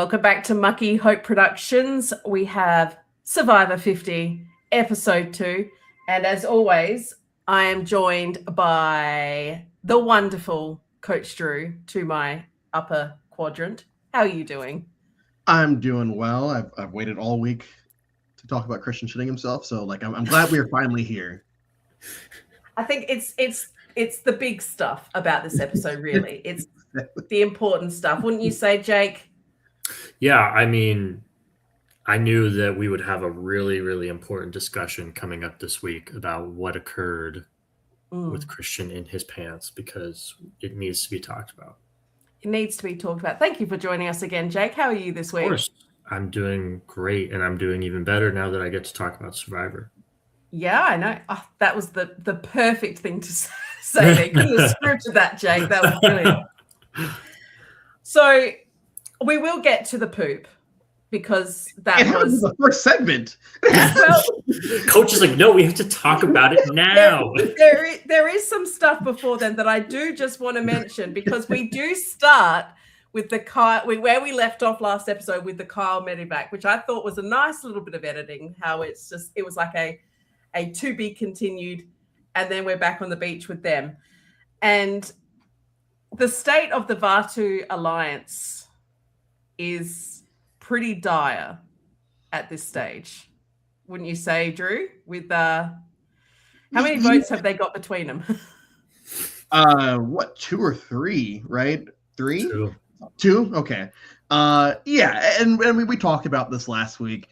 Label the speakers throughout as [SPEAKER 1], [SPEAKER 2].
[SPEAKER 1] Welcome back to Mucky Hope Productions. We have Survivor 50, Episode 2. And as always, I am joined by the wonderful Coach Drew to my upper quadrant. How are you doing?
[SPEAKER 2] I'm doing well. I've waited all week to talk about Christian shitting himself. So I'm glad we are finally here.
[SPEAKER 1] I think it's the big stuff about this episode, really. It's the important stuff. Wouldn't you say, Jake?
[SPEAKER 3] Yeah, I mean, I knew that we would have a really, really important discussion coming up this week about what occurred with Christian in his pants because it needs to be talked about.
[SPEAKER 1] It needs to be talked about. Thank you for joining us again, Jake. How are you this week?
[SPEAKER 3] Of course, I'm doing great, and I'm doing even better now that I get to talk about Survivor.
[SPEAKER 1] Yeah, I know. Oh, that was the perfect thing to say there. Couldn't have scripted that, Jake. That was brilliant. So we will get to the poop because that was
[SPEAKER 2] the first segment.
[SPEAKER 1] Well,
[SPEAKER 3] Coach is like, no, we have to talk about it now.
[SPEAKER 1] There is some stuff before then that I do just want to mention because we do start with the Kyle, where we left off last episode with the Kyle medevac, which I thought was a nice little bit of editing. How it was like a to be continued, and then we're back on the beach with them, and the state of the Vaatu alliance is pretty dire at this stage, wouldn't you say, Drew? With how many votes have they got between them?
[SPEAKER 2] What, 2 or 3, right? 3? 2? Okay. Yeah, and we talked about this last week.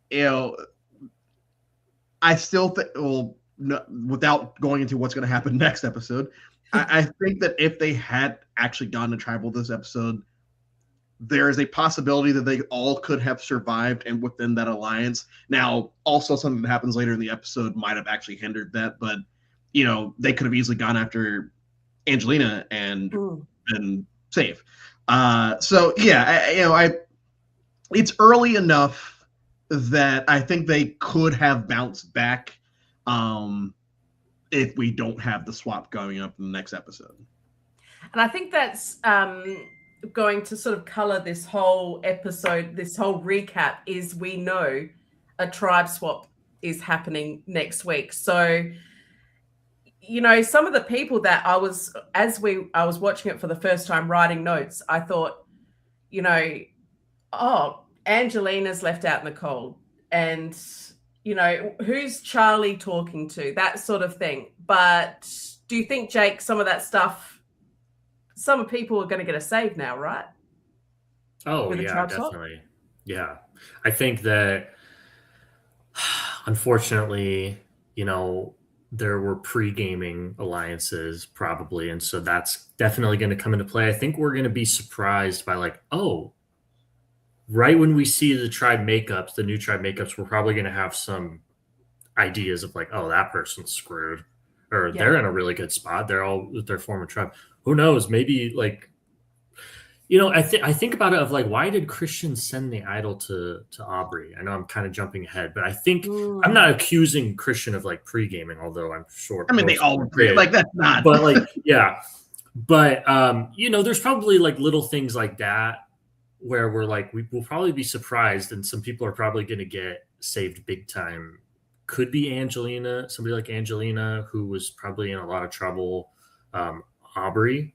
[SPEAKER 2] You know, I still think, well, no, without going into what's going to happen next episode, I think that if they had actually gone to tribal this episode, there is a possibility that they all could have survived and within that alliance. Now, also something that happens later in the episode might have actually hindered that, but you know, they could have easily gone after Angelina and been safe. So yeah, it's early enough that I think they could have bounced back if we don't have the swap going up in the next episode.
[SPEAKER 1] And I think that's going to sort of color this whole episode, this whole recap, is we know a tribe swap is happening next week. So, you know, some of the people that I was watching it for the first time writing notes, I thought, you know, oh, Angelina's left out in the cold, and you know, who's Charlie talking to, that sort of thing. But do you think, Jake, some of that stuff, some people are going to get a save now, right?
[SPEAKER 3] Oh, yeah, definitely. Yeah. I think that, unfortunately, you know, there were pre-gaming alliances probably, and so that's definitely going to come into play. I think we're going to be surprised by like, oh, right when we see the tribe makeups, the new tribe makeups, we're probably going to have some ideas of like, oh, that person's screwed, or they're in a really good spot. They're all with their former tribe. Who knows? Maybe like, you know, I think about it of like, why did Christian send the idol to Aubrey? I know I'm kind of jumping ahead, but I think I'm not accusing Christian of like pre-gaming, although I'm sure.
[SPEAKER 2] I mean, they all agree. Like that's not.
[SPEAKER 3] But like, yeah. But you know, there's probably like little things like that where we're like, we will probably be surprised, and some people are probably going to get saved big time. Could be Angelina, somebody like Angelina, who was probably in a lot of trouble. Aubrey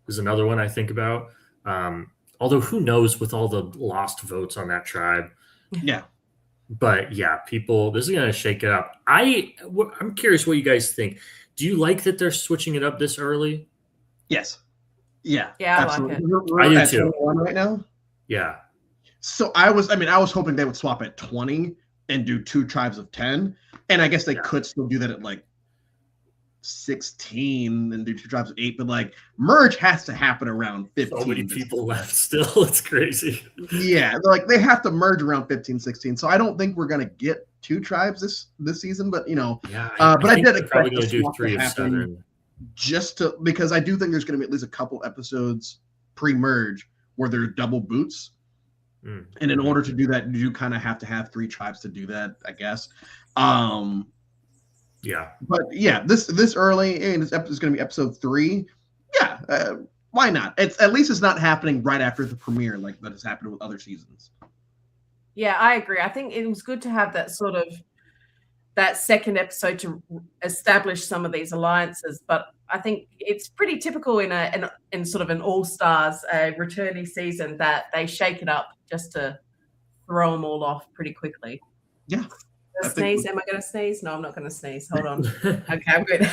[SPEAKER 3] is another one I think about. Although who knows with all the lost votes on that tribe.
[SPEAKER 2] Yeah.
[SPEAKER 3] But yeah, people, this is going to shake it up. I'm curious what you guys think. Do you like that they're switching it up this early?
[SPEAKER 2] Yes. Yeah.
[SPEAKER 1] Yeah,
[SPEAKER 2] absolutely.
[SPEAKER 3] I do too.
[SPEAKER 2] Right now.
[SPEAKER 3] Yeah.
[SPEAKER 2] So I was hoping they would swap at 20 and do 2 tribes of 10. And I guess they could still do that at like 16 and do 2 tribes of 8, but like merge has to happen around 15.
[SPEAKER 3] So many people left still. It's crazy.
[SPEAKER 2] Yeah, like they have to merge around 15, 16. So I don't think we're gonna get 2 tribes this season, but you know, but I did expect
[SPEAKER 3] to do 3 of 7.
[SPEAKER 2] Just because I do think there's gonna be at least a couple episodes pre-merge where there's double boots. And in order to do that, you kind of have to have 3 tribes to do that, I guess.
[SPEAKER 3] Yeah.
[SPEAKER 2] But yeah, this early, and this episode is going to be episode 3. Yeah, why not? It's at least it's not happening right after the premiere like that has happened with other seasons.
[SPEAKER 1] Yeah, I agree. I think it was good to have that sort of that second episode to establish some of these alliances, but I think it's pretty typical in sort of an all-stars returnee season that they shake it up just to throw them all off pretty quickly.
[SPEAKER 2] Yeah.
[SPEAKER 1] Sneeze? Am I going to sneeze? No, I'm not going to sneeze. Hold on. Okay, I'm good.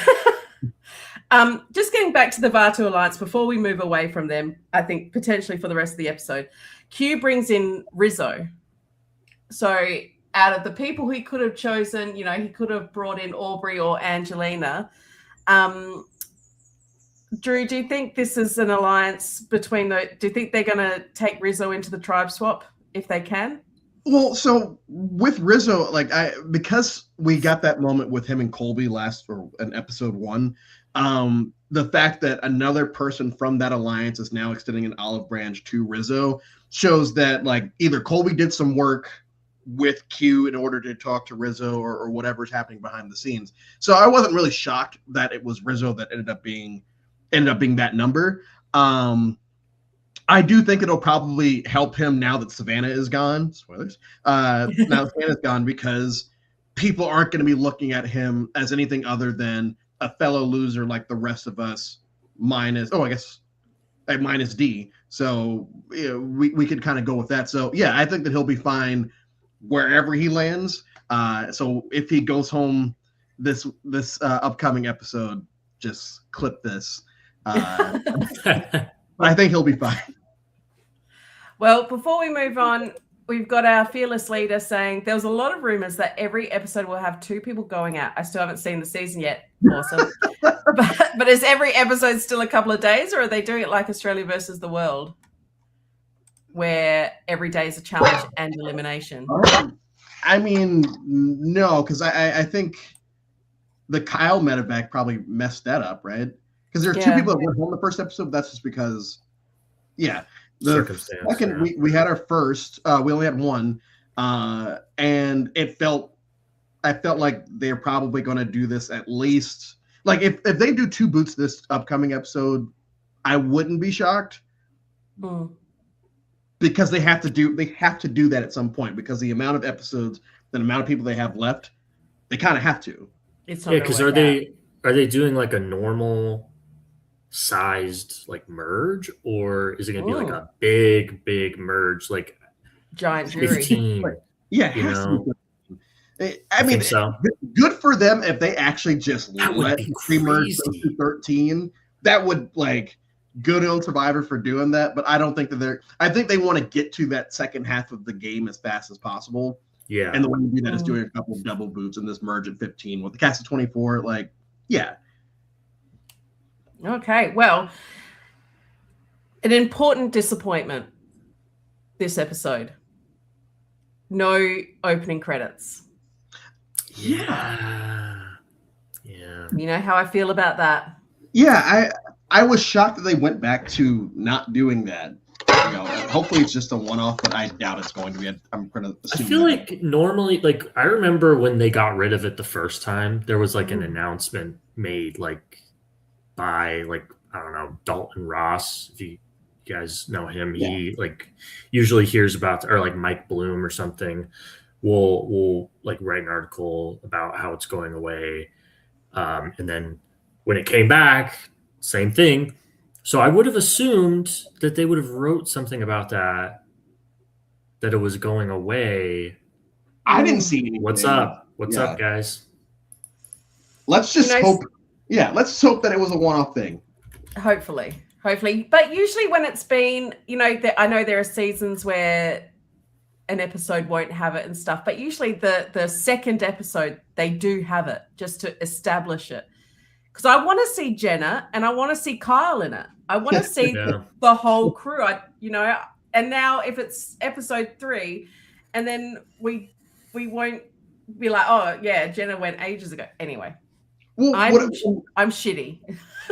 [SPEAKER 1] Just getting back to the Vaatu Alliance before we move away from them, I think potentially for the rest of the episode, Q brings in Rizzo. So out of the people he could have chosen, he could have brought in Aubrey or Angelina. Drew, do you think this is an alliance between do you think they're going to take Rizzo into the tribe swap if they can?
[SPEAKER 2] Well, so with Rizzo, because we got that moment with him and Colby in episode 1, the fact that another person from that alliance is now extending an olive branch to Rizzo shows that either Colby did some work with Q in order to talk to Rizzo or whatever's happening behind the scenes. So I wasn't really shocked that it was Rizzo that ended up being that number. I do think it'll probably help him now that Savannah is gone. Spoilers. Now Savannah's gone, because people aren't going to be looking at him as anything other than a fellow loser like the rest of us, minus D. So we could kind of go with that. So yeah, I think that he'll be fine wherever he lands. So if he goes home this upcoming episode, just clip this. But I think he'll be fine.
[SPEAKER 1] Well, before we move on, we've got our fearless leader saying there was a lot of rumors that every episode will have 2 people going out. I still haven't seen the season yet. Awesome. but is every episode still a couple of days, or are they doing it like Australia versus the world, where every day is a challenge and elimination?
[SPEAKER 2] I mean, no, because I think the Kyle medevac probably messed that up, right? Because there are 2 people that went home the first episode. That's just because, the second we had our first, we only had 1, and I felt like they're probably going to do this at least. If they do 2 boots this upcoming episode, I wouldn't be shocked. Because they have to do that at some point, because the amount of episodes, the amount of people they have left, they kind of have to.
[SPEAKER 3] Because are they doing a normal sized merge, or is it going to be a big merge,
[SPEAKER 1] giant jury?
[SPEAKER 2] 15, I mean, so. Good for them if they actually just let pre-merge those to 13. That would good on Survivor for doing that, but I don't think that I think they want to get to that second half of the game as fast as possible. Yeah. And the way to do that is doing a couple of double boots in this merge at 15 with the cast of 24.
[SPEAKER 1] Okay, well, an important disappointment this episode. No opening credits.
[SPEAKER 2] Yeah.
[SPEAKER 1] You know how I feel about that.
[SPEAKER 2] Yeah, I was shocked that they went back to not doing that. Hopefully it's just a one-off, but I doubt it's going to be. I'm going to assume.
[SPEAKER 3] I feel normally, I remember when they got rid of it the first time, there was an announcement made by I don't know, Dalton Ross, if you guys know him. Yeah. He usually hears about, or Mike Bloom or something will write an article about how it's going away. And then when it came back, same thing. So I would have assumed that they would have wrote something about that it was going away.
[SPEAKER 2] I didn't see anything.
[SPEAKER 3] What's up? What's up, guys?
[SPEAKER 2] Let's just hope. Yeah, let's hope that it was a one-off thing.
[SPEAKER 1] Hopefully. But usually when it's been, I know there are seasons where an episode won't have it and stuff, but usually the second episode, they do have it just to establish it. Because I want to see Jenna and I want to see Kyle in it. I want to see the whole crew. And now if it's episode 3, and then we won't be like, oh yeah, Jenna went ages ago. Anyway, well, I'm shitty.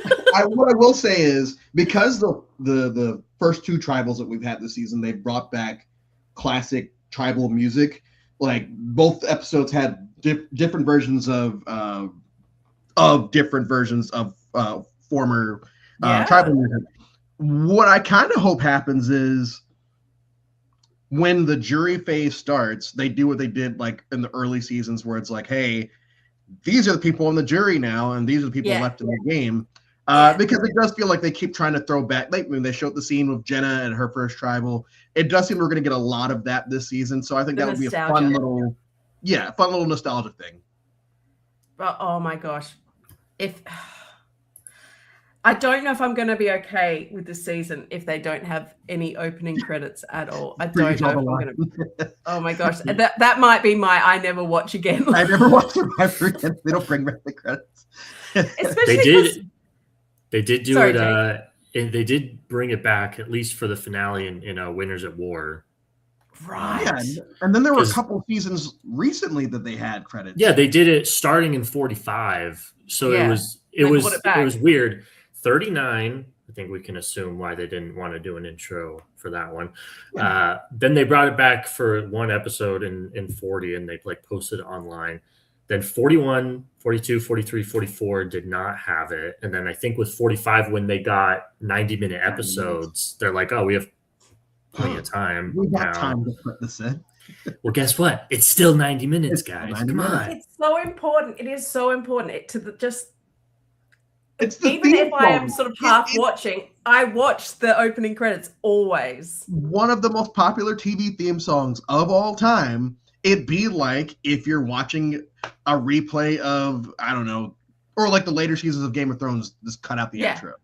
[SPEAKER 2] What I will say is, because the first 2 tribals that we've had this season, they brought back classic tribal music. Both episodes had different versions of different versions of former tribal music. what I kind of hope happens is when the jury phase starts, they do what they did like in the early seasons where it's like, hey, these are the people on the jury now, and these are the people left in the game. Because it does feel like they keep trying to throw back. Like when they showed the scene with Jenna and her first tribal, it does seem we're going to get a lot of that this season. So I think that would be a fun little nostalgia thing.
[SPEAKER 1] But oh my gosh, if I don't know if I'm going to be okay with the season if they don't have any opening credits at all. I don't know if I'm going to. Oh my gosh, that might be my I never watch again.
[SPEAKER 2] I never watch Survivor again. They don't bring back the credits.
[SPEAKER 1] Especially
[SPEAKER 3] they did do it. They did bring it back at least for the finale in Winners at War.
[SPEAKER 1] Right.
[SPEAKER 2] Yeah, and then there were a couple seasons recently that they had credits.
[SPEAKER 3] Yeah, they did it starting in 45. So it was weird. 39, I think we can assume why they didn't want to do an intro for that one. Yeah. Then they brought it back for one episode in 40, and they like posted it online. Then 41, 42, 43, 44 did not have it. And then I think with 45, when they got 90-minute episodes, they're like, oh, we have plenty of time.
[SPEAKER 2] We got time to put this in.
[SPEAKER 3] Well, guess what? It's still 90 minutes, guys. Come on.
[SPEAKER 1] It's so important. It is so important
[SPEAKER 2] even
[SPEAKER 1] if I am sort of half watching, I watch the opening credits always.
[SPEAKER 2] One of the most popular TV theme songs of all time. It'd be like if you're watching a replay of, I don't know, or like the later seasons of Game of Thrones, just cut out the intro.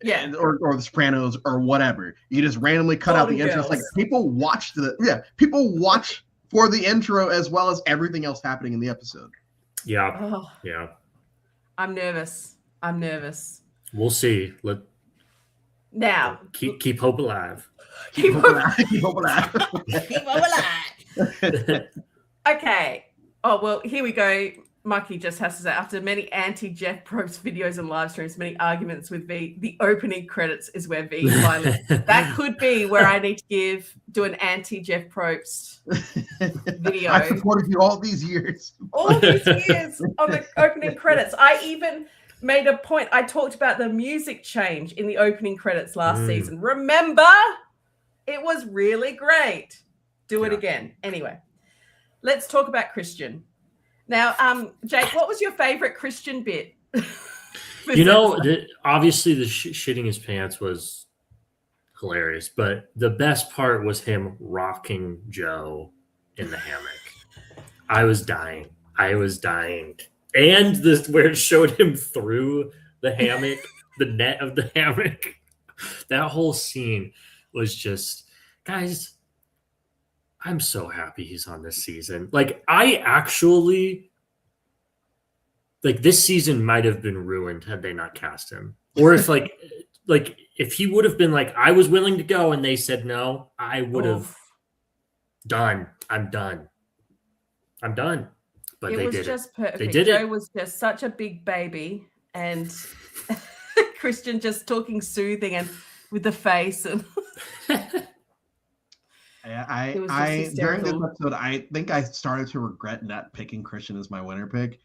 [SPEAKER 1] Yeah.
[SPEAKER 2] Or The Sopranos or whatever. You just randomly cut out the intro. It's like people watch for the intro as well as everything else happening in the episode.
[SPEAKER 3] Yeah.
[SPEAKER 1] Oh,
[SPEAKER 3] yeah.
[SPEAKER 1] I'm nervous.
[SPEAKER 3] We'll see.
[SPEAKER 1] Now
[SPEAKER 3] keep hope alive.
[SPEAKER 2] Keep hope alive. Keep hope alive.
[SPEAKER 1] Keep hope alive. Okay. Oh well, here we go. Mucky just has to say, after many anti-Jeff Probst videos and live streams, many arguments with Vee, the opening credits is where Vee finally. That could be where I need to do an anti-Jeff Probst video.
[SPEAKER 2] I supported you all these years.
[SPEAKER 1] All these years on the opening credits. I even made a point. I talked about the music change in the opening credits last season. Remember? It was really great. Do it again. Anyway, let's talk about Christian. Now, Jake, what was your favorite Christian bit?
[SPEAKER 3] Obviously the shitting his pants was hilarious, but the best part was him rocking Joe in the hammock. I was dying. And where it showed him through the hammock, the net of the hammock. That whole scene was just, guys, I'm so happy he's on this season. Like, this season might have been ruined had they not cast him. Or if if he would have been like, I was willing to go and they said no, I would have done. I'm done. But
[SPEAKER 1] it
[SPEAKER 3] they
[SPEAKER 1] was
[SPEAKER 3] did
[SPEAKER 1] just
[SPEAKER 3] it.
[SPEAKER 1] perfect.
[SPEAKER 3] They did
[SPEAKER 1] Joe
[SPEAKER 3] it.
[SPEAKER 1] was just such a big baby, and Christian just talking soothing and with the face and.
[SPEAKER 2] I during this episode, I think I started to regret not picking Christian as my winner pick,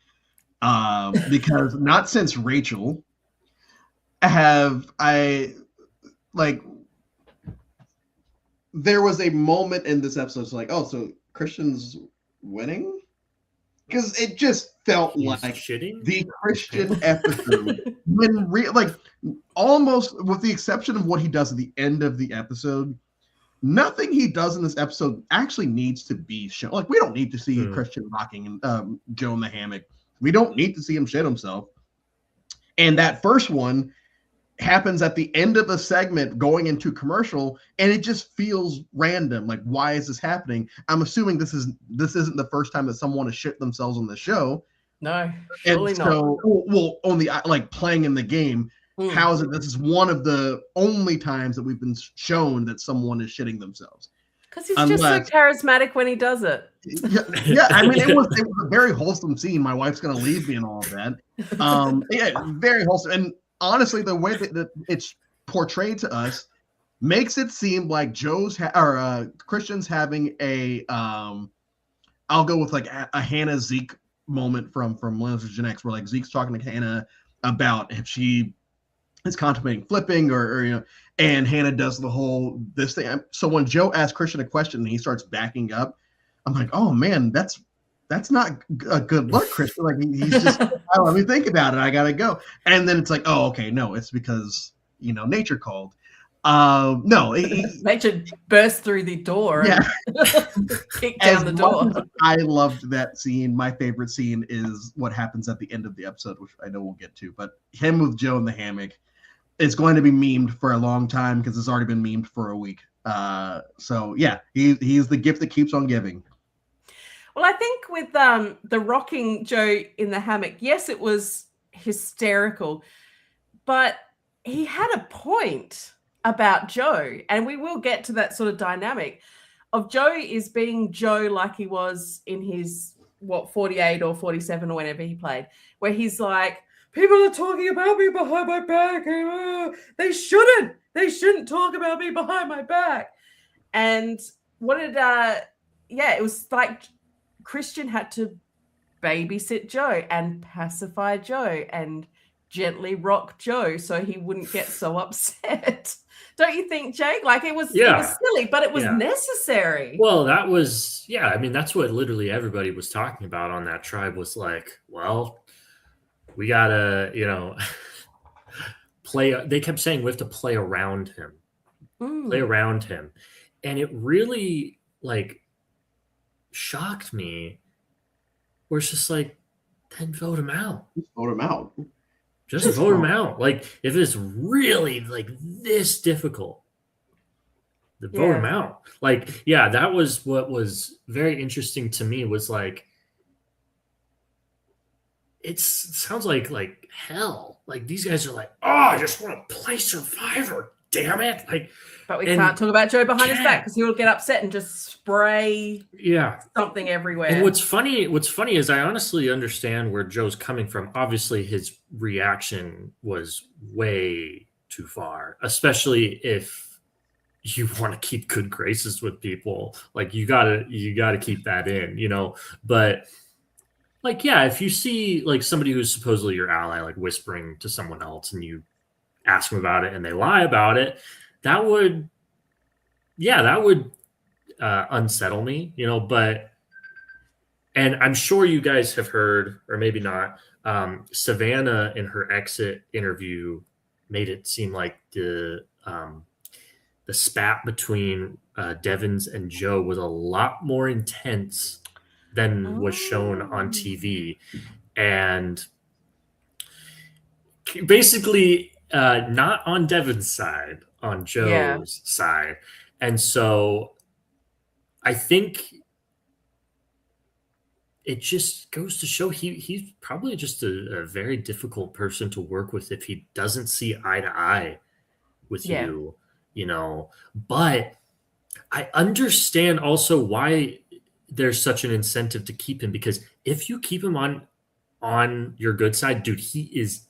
[SPEAKER 2] because not since Rachel there was a moment in this episode. It's like, oh, so Christian's winning, because it just felt like the Christian episode when almost with the exception of what he does at the end of the episode. Nothing he does in this episode actually needs to be shown. Like, we don't need to see Christian rocking Joe in the hammock. We don't need to see him shit himself. And that first one happens at the end of a segment going into commercial, and it just feels random. Like, why is this happening? I'm assuming this isn't the first time that someone has shit themselves on the show.
[SPEAKER 1] No, surely not.
[SPEAKER 2] So, well, on the playing in the game. How is it this is one of the only times that we've been shown that someone is shitting themselves?
[SPEAKER 1] Because he's just so charismatic when he does it.
[SPEAKER 2] Yeah. I mean, it was a very wholesome scene. My wife's going to leave me and all of that. Very wholesome. And honestly, the way that it's portrayed to us makes it seem like Christian's having a I'll go with like a Hannah Zeke moment from Lineage of Gen X, where like Zeke's talking to Hannah about if she is contemplating flipping, or and Hannah does the whole this thing. So when Joe asks Christian a question and he starts backing up, I'm like, oh man, that's not a good look, Christian. Like he's just, oh, let me think about it. I gotta go. And then it's like, oh, okay, no, it's because nature called. No,
[SPEAKER 1] nature burst through the door.
[SPEAKER 2] Yeah,
[SPEAKER 1] and kicked down the door.
[SPEAKER 2] I loved that scene. My favorite scene is what happens at the end of the episode, which I know we'll get to. But him with Joe in the hammock. It's going to be memed for a long time because it's already been memed for a week. So yeah, he's the gift that keeps on giving.
[SPEAKER 1] Well, I think with the rocking Joe in the hammock, yes, it was hysterical, but he had a point about Joe, and we will get to that sort of dynamic of Joe is being Joe like he was in his 48 or 47 or whenever he played, where he's like, people are talking about me behind my back. They shouldn't. They shouldn't talk about me behind my back. And it was like Christian had to babysit Joe and pacify Joe and gently rock Joe so he wouldn't get so upset. Don't you think, Jake? Like it was silly, but it was necessary.
[SPEAKER 3] Well, that was, I mean, that's what literally everybody was talking about on that tribe was like, well, we gotta, play. They kept saying we have to play around him, play around him. And it really like shocked me where it's just like, then vote him out.
[SPEAKER 2] Just vote him out.
[SPEAKER 3] Just vote him out. Like if it's really like this difficult, vote him out. Like, that was what was very interesting to me was like, it sounds like hell. Like these guys are like, oh, I just want to play Survivor, damn it! Like,
[SPEAKER 1] but we can't talk about Joe behind his back because he will get upset and just spray something everywhere.
[SPEAKER 3] And what's funny is I honestly understand where Joe's coming from. Obviously, his reaction was way too far, especially if you want to keep good graces with people. Like you gotta keep that in, but. Like, if you see like somebody who's supposedly your ally, like whispering to someone else and you ask them about it and they lie about it, that would unsettle me, but, and I'm sure you guys have heard, or maybe not, Savannah in her exit interview made it seem like the spat between Devins and Joe was a lot more intense than was shown on TV. And basically not on Devin's side, on Joe's side. And so I think it just goes to show he's probably just a very difficult person to work with if he doesn't see eye to eye with you, But I understand also why there's such an incentive to keep him, because if you keep him on your good side, dude, he is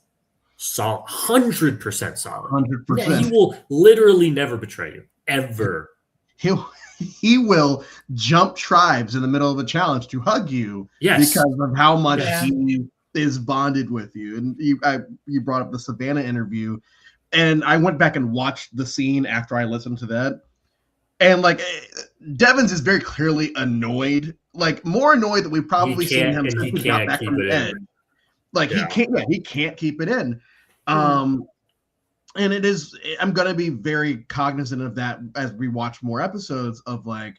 [SPEAKER 3] solid, 100% solid.
[SPEAKER 2] 100%.
[SPEAKER 3] He will literally never betray you, ever.
[SPEAKER 2] He will jump tribes in the middle of a challenge to hug you because of how much he is bonded with you. And you brought up the Savannah interview, and I went back and watched the scene after I listened to that. And like Devins is very clearly annoyed, like more annoyed that we've probably seen him since he got back from the edge. Like he can't keep it in. And it is, I'm gonna be very cognizant of that as we watch more episodes of like,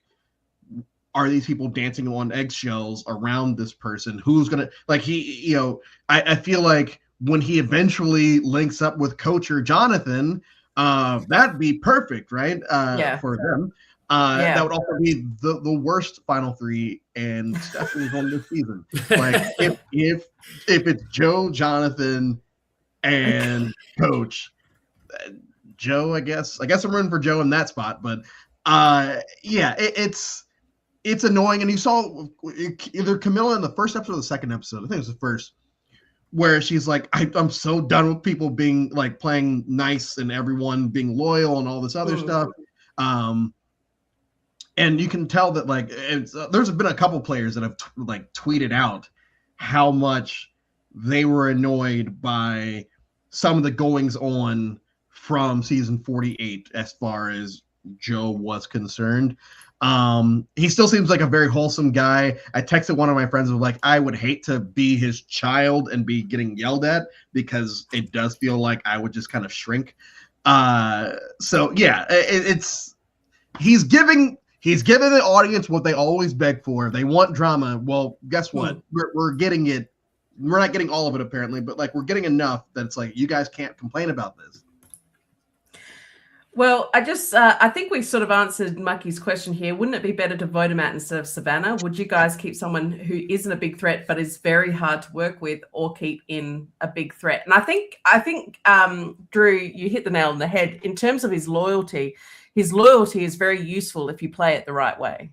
[SPEAKER 2] are these people dancing on eggshells around this person? Who's gonna like I feel like when he eventually links up with Coacher Jonathan, that'd be perfect, right? For them. That would also be the worst final three and Stephanie's on this season. Like if it's Joe, Jonathan, and Coach, Joe, I guess I'm rooting for Joe in that spot, but it's annoying. And you saw either Camilla in the first episode or the second episode, I think it was the first, where she's like, I'm so done with people being like playing nice and everyone being loyal and all this other stuff. And you can tell that like there's been a couple players that have tweeted out how much they were annoyed by some of the goings on from season 48 as far as Joe was concerned. He still seems like a very wholesome guy. I texted one of my friends, was like, I would hate to be his child and be getting yelled at, because it does feel like I would just kind of shrink. So yeah, he's giving the audience what they always beg for. They want drama. Well, guess what? We're getting it. We're not getting all of it apparently, but like we're getting enough that it's like you guys can't complain about this.
[SPEAKER 1] Well, I think we sort of answered Mucky's question here. Wouldn't it be better to vote him out instead of Savannah? Would you guys keep someone who isn't a big threat but is very hard to work with, or keep in a big threat? And I think Drew, you hit the nail on the head in terms of his loyalty. His loyalty is very useful if you play it the right way,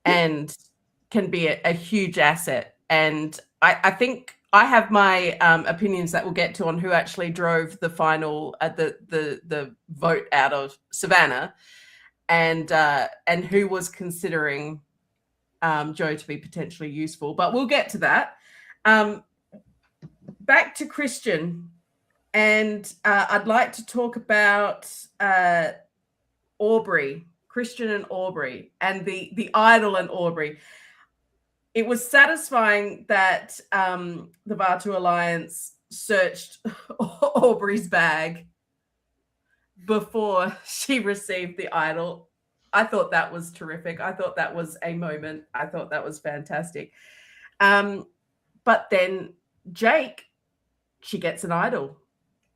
[SPEAKER 1] and can be a huge asset. And I think I have my opinions that we'll get to on who actually drove the final the vote out of Savannah, and who was considering Joe to be potentially useful. But we'll get to that. Back to Christian, and I'd like to talk about Aubrey, Christian and Aubrey, and the idol and Aubrey. It was satisfying that the Vaatu Alliance searched Aubrey's bag before she received the idol. I thought that was terrific. I thought that was a moment. I thought that was fantastic. But then Jake, she gets an idol.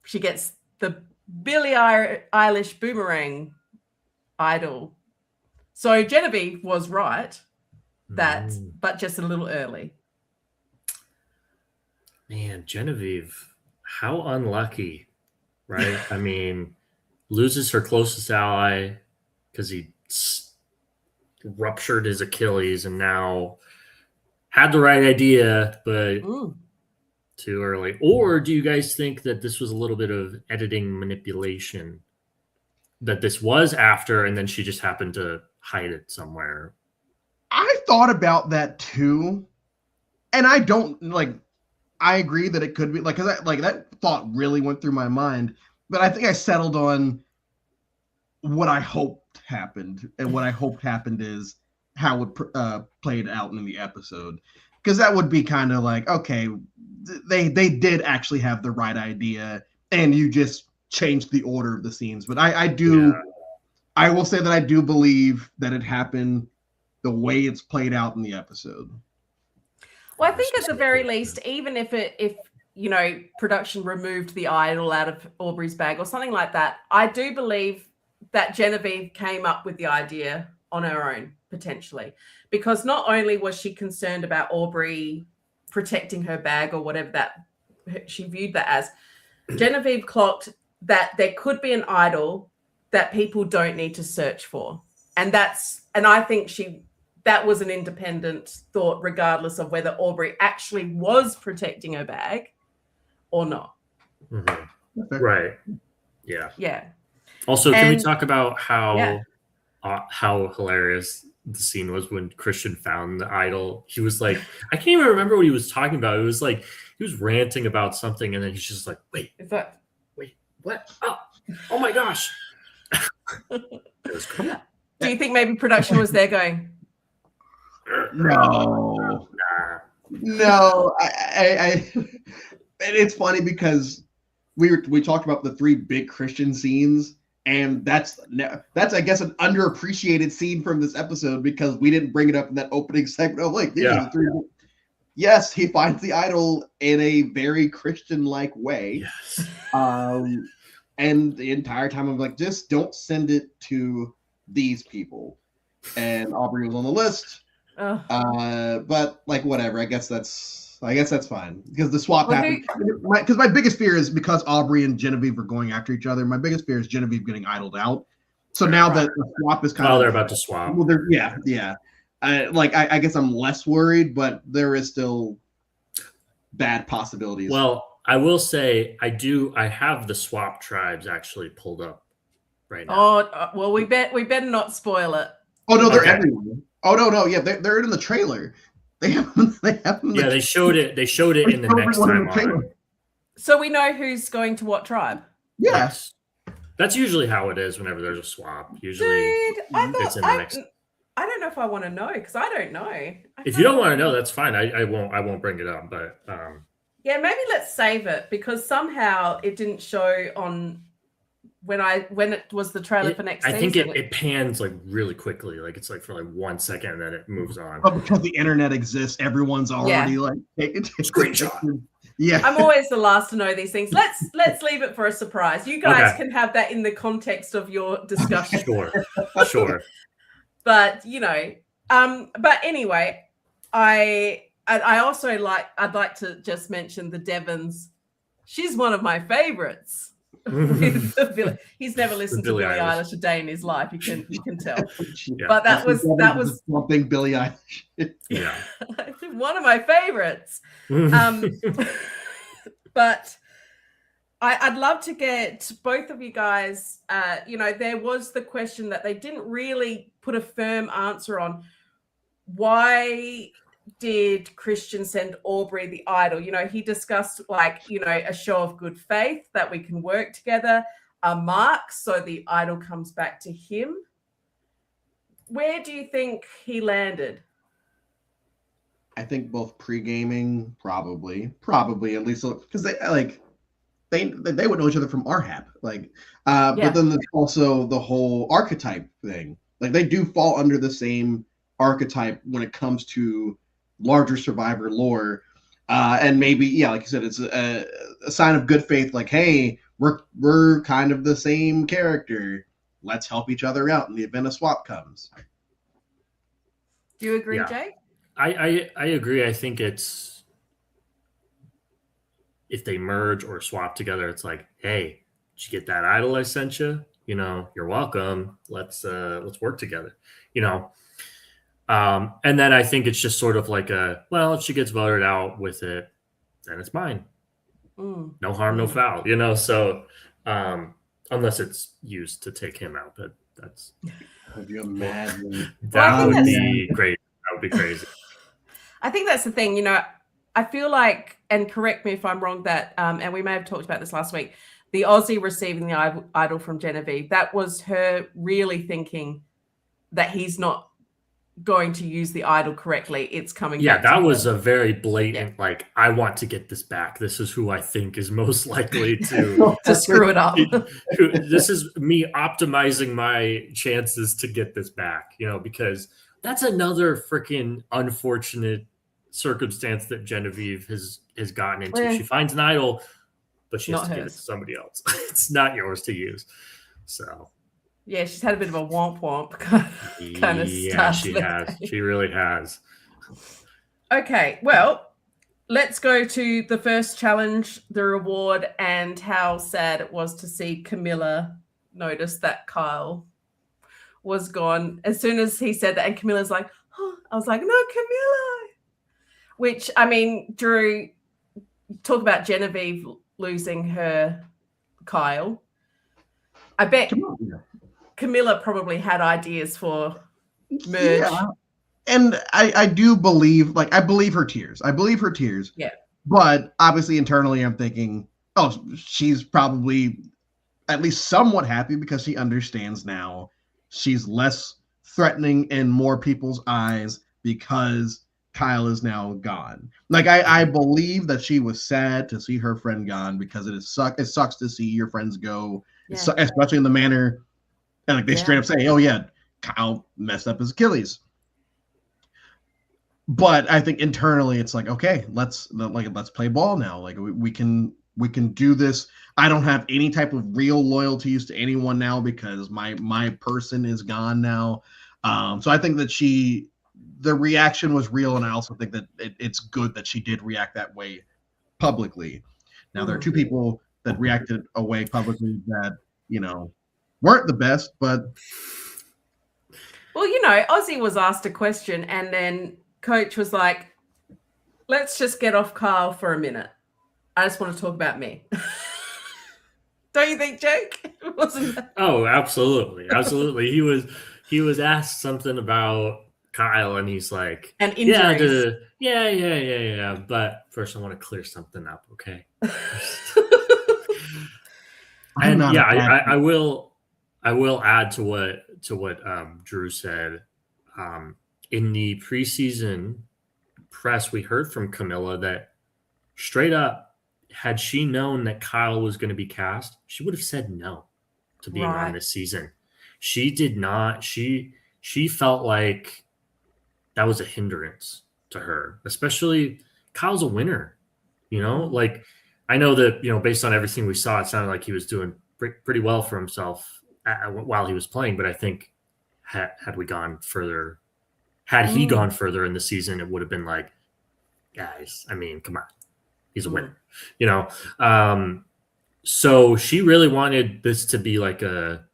[SPEAKER 1] She gets the Billie Eilish boomerang idol. So Genevieve was right. But just a little early.
[SPEAKER 3] Man, Genevieve, how unlucky, right? I mean, loses her closest ally because he ruptured his Achilles, and now had the right idea, but too early. Or do you guys think that this was a little bit of editing manipulation? That this was after, and then she just happened to hide it somewhere?
[SPEAKER 2] I thought about that too, and I don't like. I agree that it could be like, because that thought really went through my mind, but I think I settled on what I hoped happened, and what I hoped happened is how it played out in the episode, because that would be kind of like, okay, they did actually have the right idea, and you just changed the order of the scenes. But I will say that I do believe that it happened the way it's played out in the episode.
[SPEAKER 1] Well, I think at the very least, even if production removed the idol out of Aubrey's bag or something like that, I do believe that Genevieve came up with the idea on her own, potentially, because not only was she concerned about Aubrey protecting her bag or whatever that she viewed that as, Genevieve clocked that there could be an idol that people don't need to search for. And I think that was an independent thought, regardless of whether Aubrey actually was protecting her bag or not.
[SPEAKER 3] Mm-hmm. Right. Yeah.
[SPEAKER 1] Yeah.
[SPEAKER 3] Also, can we talk about how hilarious the scene was when Christian found the idol? He was like, I can't even remember what he was talking about. It was like he was ranting about something, and then he's just like, wait, what? Oh my gosh. It was cool.
[SPEAKER 1] Do you think maybe production was there going,
[SPEAKER 2] No. I it's funny because we talked about the 3 big Christian scenes, and that's I guess an underappreciated scene from this episode, because we didn't bring it up in that opening segment. Oh, like these are the 3. Yes, he finds the idol in a very Christian-like way.
[SPEAKER 3] Yes.
[SPEAKER 2] And the entire time I'm like, just don't send it to these people. And Aubrey was on the list. But like, whatever. I guess that's fine, because the swap happened. Because my biggest fear is, because Aubrey and Genevieve are going after each other, my biggest fear is Genevieve getting idled out. So now that the swap is
[SPEAKER 3] they're about to swap.
[SPEAKER 2] Well, yeah. I guess I'm less worried, but there is still bad possibilities.
[SPEAKER 3] Well, I will say I have the swap tribes actually pulled up right now.
[SPEAKER 1] Oh, well, we better not spoil it.
[SPEAKER 2] Oh no, they're everywhere. Oh no, yeah, they're in the trailer. They have them.
[SPEAKER 3] They showed it. They showed it in the next time on.
[SPEAKER 1] So we know who's going to what tribe.
[SPEAKER 2] Yes.
[SPEAKER 3] That's usually how it is whenever there's a swap. Usually
[SPEAKER 1] Dude,
[SPEAKER 3] it's in the next.
[SPEAKER 1] I don't know if I want to know because I don't know.
[SPEAKER 3] If you don't want to know, that's fine. I won't bring it up. But
[SPEAKER 1] yeah, maybe let's save it because somehow it didn't show on when it was the trailer for next season.
[SPEAKER 3] I think it pans like really quickly. Like it's like for like 1 second and then it moves on.
[SPEAKER 2] But because the internet exists, everyone's already like taking
[SPEAKER 3] screenshot.
[SPEAKER 2] Yeah.
[SPEAKER 1] I'm always the last to know these things. Let's leave it for a surprise. You guys can have that in the context of your discussion.
[SPEAKER 3] Sure.
[SPEAKER 1] But but anyway, I also I'd like to just mention the Devons. She's one of my favorites. He's never listened to Billie Eilish a day in his life. You can tell. Yeah. But that was
[SPEAKER 2] something Billie Eilish.
[SPEAKER 3] Yeah,
[SPEAKER 1] one of my favorites. But I'd love to get both of you guys. There was the question that they didn't really put a firm answer on. Why did Christian send Aubrey the idol? He discussed a show of good faith that we can work together, a mark so the idol comes back to him. Where do you think he landed?
[SPEAKER 2] I think both pre-gaming, probably at least because they would know each other from RHAP, but then there's also the whole archetype thing. Like they do fall under the same archetype when it comes to larger Survivor lore, and maybe like you said, it's a sign of good faith. Like, hey, we're kind of the same character. Let's help each other out in the event a swap comes.
[SPEAKER 1] Do you agree, Jake?
[SPEAKER 3] I agree. I think it's if they merge or swap together, it's like, hey, did you get that idol I sent you? You're welcome. Let's work together. And then I think it's just sort of like if she gets voted out with it, then it's mine. No harm, no foul, so unless it's used to take him out, but that's
[SPEAKER 2] could you imagine?
[SPEAKER 3] That would be great. That would be crazy.
[SPEAKER 1] I think that's the thing, I feel like, and correct me if I'm wrong, that and we may have talked about this last week, the Aussie receiving the idol from Genevieve, that was her really thinking that he's not going to use the idol correctly. It's coming back.
[SPEAKER 3] That was a very blatant, I want to get this back. This is who I think is most likely to
[SPEAKER 1] screw it up.
[SPEAKER 3] This is me optimizing my chances to get this back, because that's another freaking unfortunate circumstance that Genevieve has gotten into. She finds an idol, but she has to give it to somebody else. It's not yours to use. So
[SPEAKER 1] yeah, she's had a bit of a womp kind of stuff.
[SPEAKER 3] Yeah, she has. She really has.
[SPEAKER 1] Okay, well, let's go to the first challenge, the reward, and how sad it was to see Camilla notice that Kyle was gone. As soon as he said that, and Camilla's like, oh, I was like, no, Camilla. Which, I mean, Drew, talk about Genevieve losing her Kyle. I bet Camilla probably had ideas for merge.
[SPEAKER 2] Yeah. And I do believe, I believe her tears.
[SPEAKER 1] Yeah.
[SPEAKER 2] But obviously internally I'm thinking, oh, she's probably at least somewhat happy because she understands now she's less threatening in more people's eyes because Kyle is now gone. I believe that she was sad to see her friend gone because it sucks to see your friends go, especially in the manner, and they straight up say, oh yeah, Kyle messed up his Achilles. But I think internally it's okay, let's play ball now. We can do this. I don't have any type of real loyalties to anyone now because my person is gone now. So I think that the reaction was real, and I also think that it's good that she did react that way publicly. Now there are two people that reacted away publicly that weren't the best, but
[SPEAKER 1] well, Ozzy was asked a question, and then Coach was like, "Let's just get off Kyle for a minute. I just want to talk about me." Don't you think, Jake? Wasn't that?
[SPEAKER 3] Oh, absolutely. He was asked something about Kyle, and he's like,
[SPEAKER 1] and injuries.
[SPEAKER 3] yeah. But first, I want to clear something up, okay?
[SPEAKER 2] I'm
[SPEAKER 3] And
[SPEAKER 2] not
[SPEAKER 3] yeah,
[SPEAKER 2] a bad
[SPEAKER 3] I will add to what Drew said. In the preseason press, we heard from Camilla that straight up, had she known that Kyle was going to be cast, she would have said no to being on this season. She did not. She felt like that was a hindrance to her, especially Kyle's a winner. Like I know that based on everything we saw, it sounded like he was doing pretty well for himself while he was playing. But I think had we gone further, had he gone further in the season, it would have been like, guys, I mean, come on, he's a winner, So she really wanted this to be like a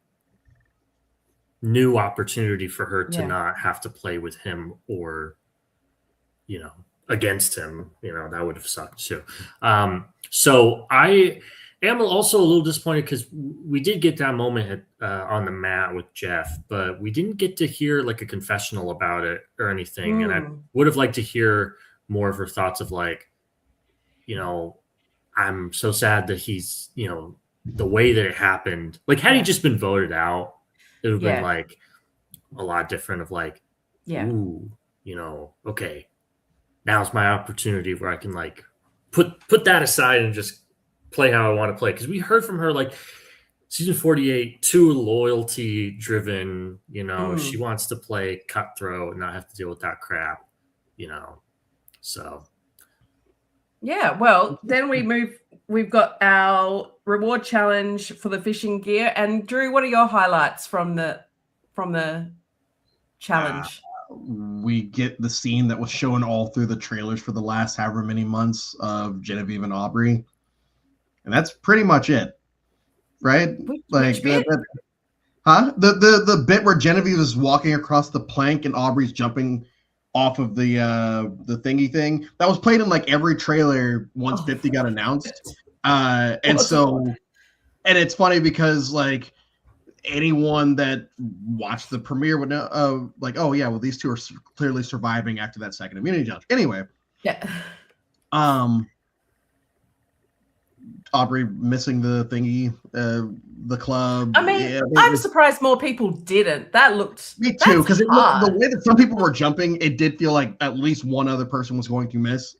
[SPEAKER 3] new opportunity for her to not have to play with him or, against him. That would have sucked too. So I am also a little disappointed because we did get that moment on the mat with Jeff, but we didn't get to hear like a confessional about it or anything. And I would have liked to hear more of her thoughts of like, I'm so sad that he's, the way that it happened. Like, had he just been voted out, it would have been like a lot different of like, ooh, okay, now's my opportunity where I can like put that aside and just play how I want to play. Because we heard from her like season 48, too loyalty driven, she wants to play cutthroat and not have to deal with that crap, so.
[SPEAKER 1] Yeah, well, then we've got our reward challenge for the fishing gear. And Drew, what are your highlights from the challenge?
[SPEAKER 2] We get the scene that was shown all through the trailers for the last however many months of Genevieve and Aubrey. And that's pretty much it. Right?
[SPEAKER 1] Which
[SPEAKER 2] bit? The bit where Genevieve is walking across the plank and Aubrey's jumping off of the thingy thing. That was played in like every trailer once 50 got announced. And it's funny because like anyone that watched the premiere would know, like, oh yeah, well these two are clearly surviving after that second immunity challenge. Anyway, Aubrey missing the thingy, the club.
[SPEAKER 1] I mean, I'm surprised more people didn't. That looked
[SPEAKER 2] me too, because the way that some people were jumping, it did feel like at least one other person was going to miss.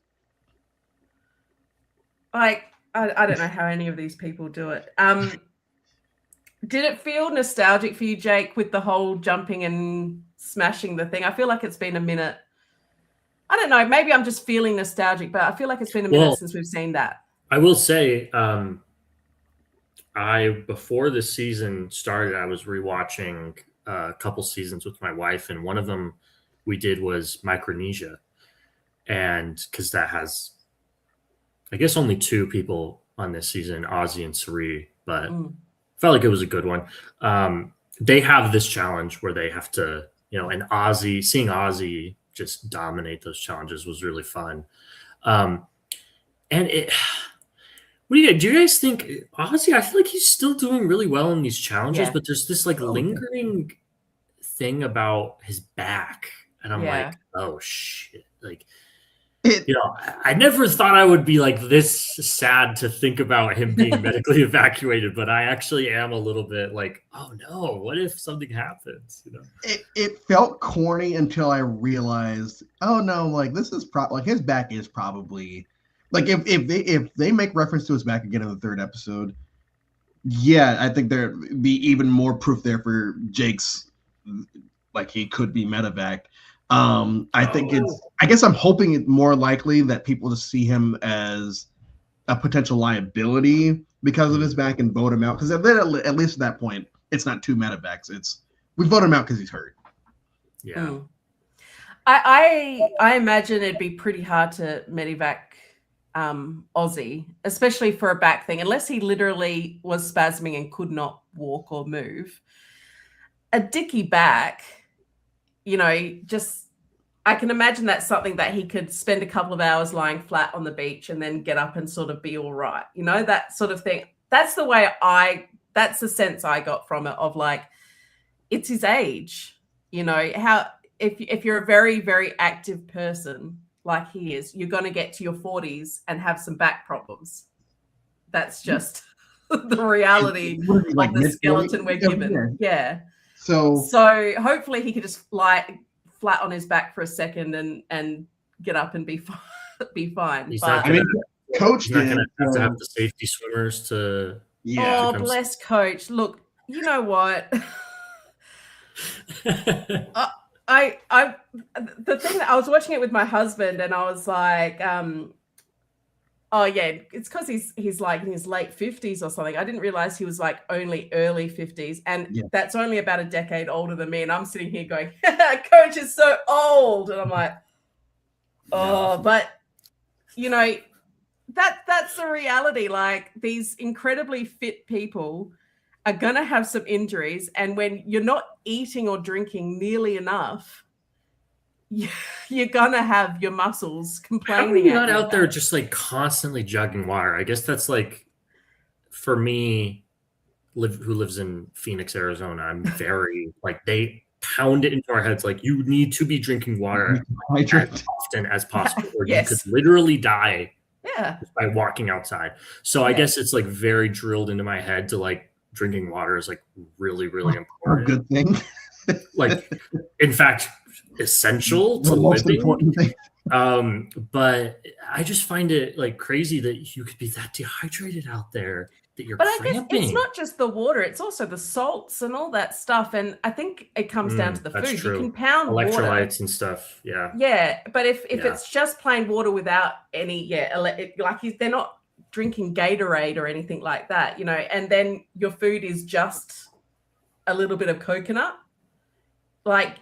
[SPEAKER 1] Like, I don't know how any of these people do it. Did it feel nostalgic for you, Jake, with the whole jumping and smashing the thing? I feel like it's been a minute. I don't know. Maybe I'm just feeling nostalgic, but I feel like it's been a minute since we've seen that.
[SPEAKER 3] I will say, before the season started, I was rewatching a couple seasons with my wife, and one of them we did was Micronesia, and because that has, I guess, only two people on this season, Ozzy and Sari, but felt like it was a good one. They have this challenge where they have to, and seeing Ozzy just dominate those challenges was really fun. And it. Do you guys think Ozzy? I feel like he's still doing really well in these challenges, but there's this like lingering thing about his back, and I'm like, oh shit! Like, I never thought I would be like this sad to think about him being medically evacuated, but I actually am a little bit like, oh no, what if something happens?
[SPEAKER 2] It felt corny until I realized, oh no, like this is like his back is probably. Like if they make reference to his back again in the third episode, I think there'd be even more proof there for Jake's, like he could be medevac. I guess I'm hoping it's more likely that people just see him as a potential liability because of his back and vote him out. Because at least at that point, it's not two medevacs. It's we vote him out because he's hurt.
[SPEAKER 3] Yeah.
[SPEAKER 1] I imagine it'd be pretty hard to medevac Ozzy, especially for a back thing, unless he literally was spasming and could not walk or move. A dicky back, just I can imagine that's something that he could spend a couple of hours lying flat on the beach and then get up and sort of be all right. That sort of thing. That's the sense I got from it, of like, it's his age, how if you're a very, very active person like he is, you're going to get to your 40s and have some back problems. That's just the reality
[SPEAKER 2] like
[SPEAKER 1] of the skeleton we're given. Yeah.
[SPEAKER 2] So
[SPEAKER 1] hopefully he could just lie flat on his back for a second and get up and be fine.
[SPEAKER 3] He's
[SPEAKER 1] but
[SPEAKER 3] not gonna,
[SPEAKER 2] Coach
[SPEAKER 3] he's not
[SPEAKER 2] did.
[SPEAKER 3] going to have the safety swimmers to.
[SPEAKER 2] Yeah.
[SPEAKER 1] Oh, bless Coach. Look, you know what? I the thing that I was watching it with my husband, and I was like, oh yeah, it's because he's like in his late 50s or something. I didn't realize he was like only early 50s, and that's only about a decade older than me. And I'm sitting here going, Coach is so old, and I'm like, oh, but you know, that's the reality. Like, these incredibly fit people are gonna have some injuries, and when you're not eating or drinking nearly enough, you're gonna have your muscles complaining.
[SPEAKER 3] How are you not out there just like constantly jugging water? I guess that's like, for me, who lives in Phoenix, Arizona, I'm very like, they pound it into our heads like, you need to be drinking water as often as possible, or you could literally die by walking outside. So I guess it's like very drilled into my head to like, drinking water is like really, really important.
[SPEAKER 2] A good thing.
[SPEAKER 3] Like, in fact, essential to living. But I just find it like crazy that you could be that dehydrated out there, that you're cramping.
[SPEAKER 1] I guess it's not just the water, it's also the salts and all that stuff. And I think it comes down to the food.
[SPEAKER 3] True.
[SPEAKER 1] You can pound
[SPEAKER 3] electrolytes
[SPEAKER 1] water
[SPEAKER 3] and stuff.
[SPEAKER 1] Yeah, but if it's just plain water without any they're not drinking Gatorade or anything like that, you know, and then your food is just a little bit of coconut, like,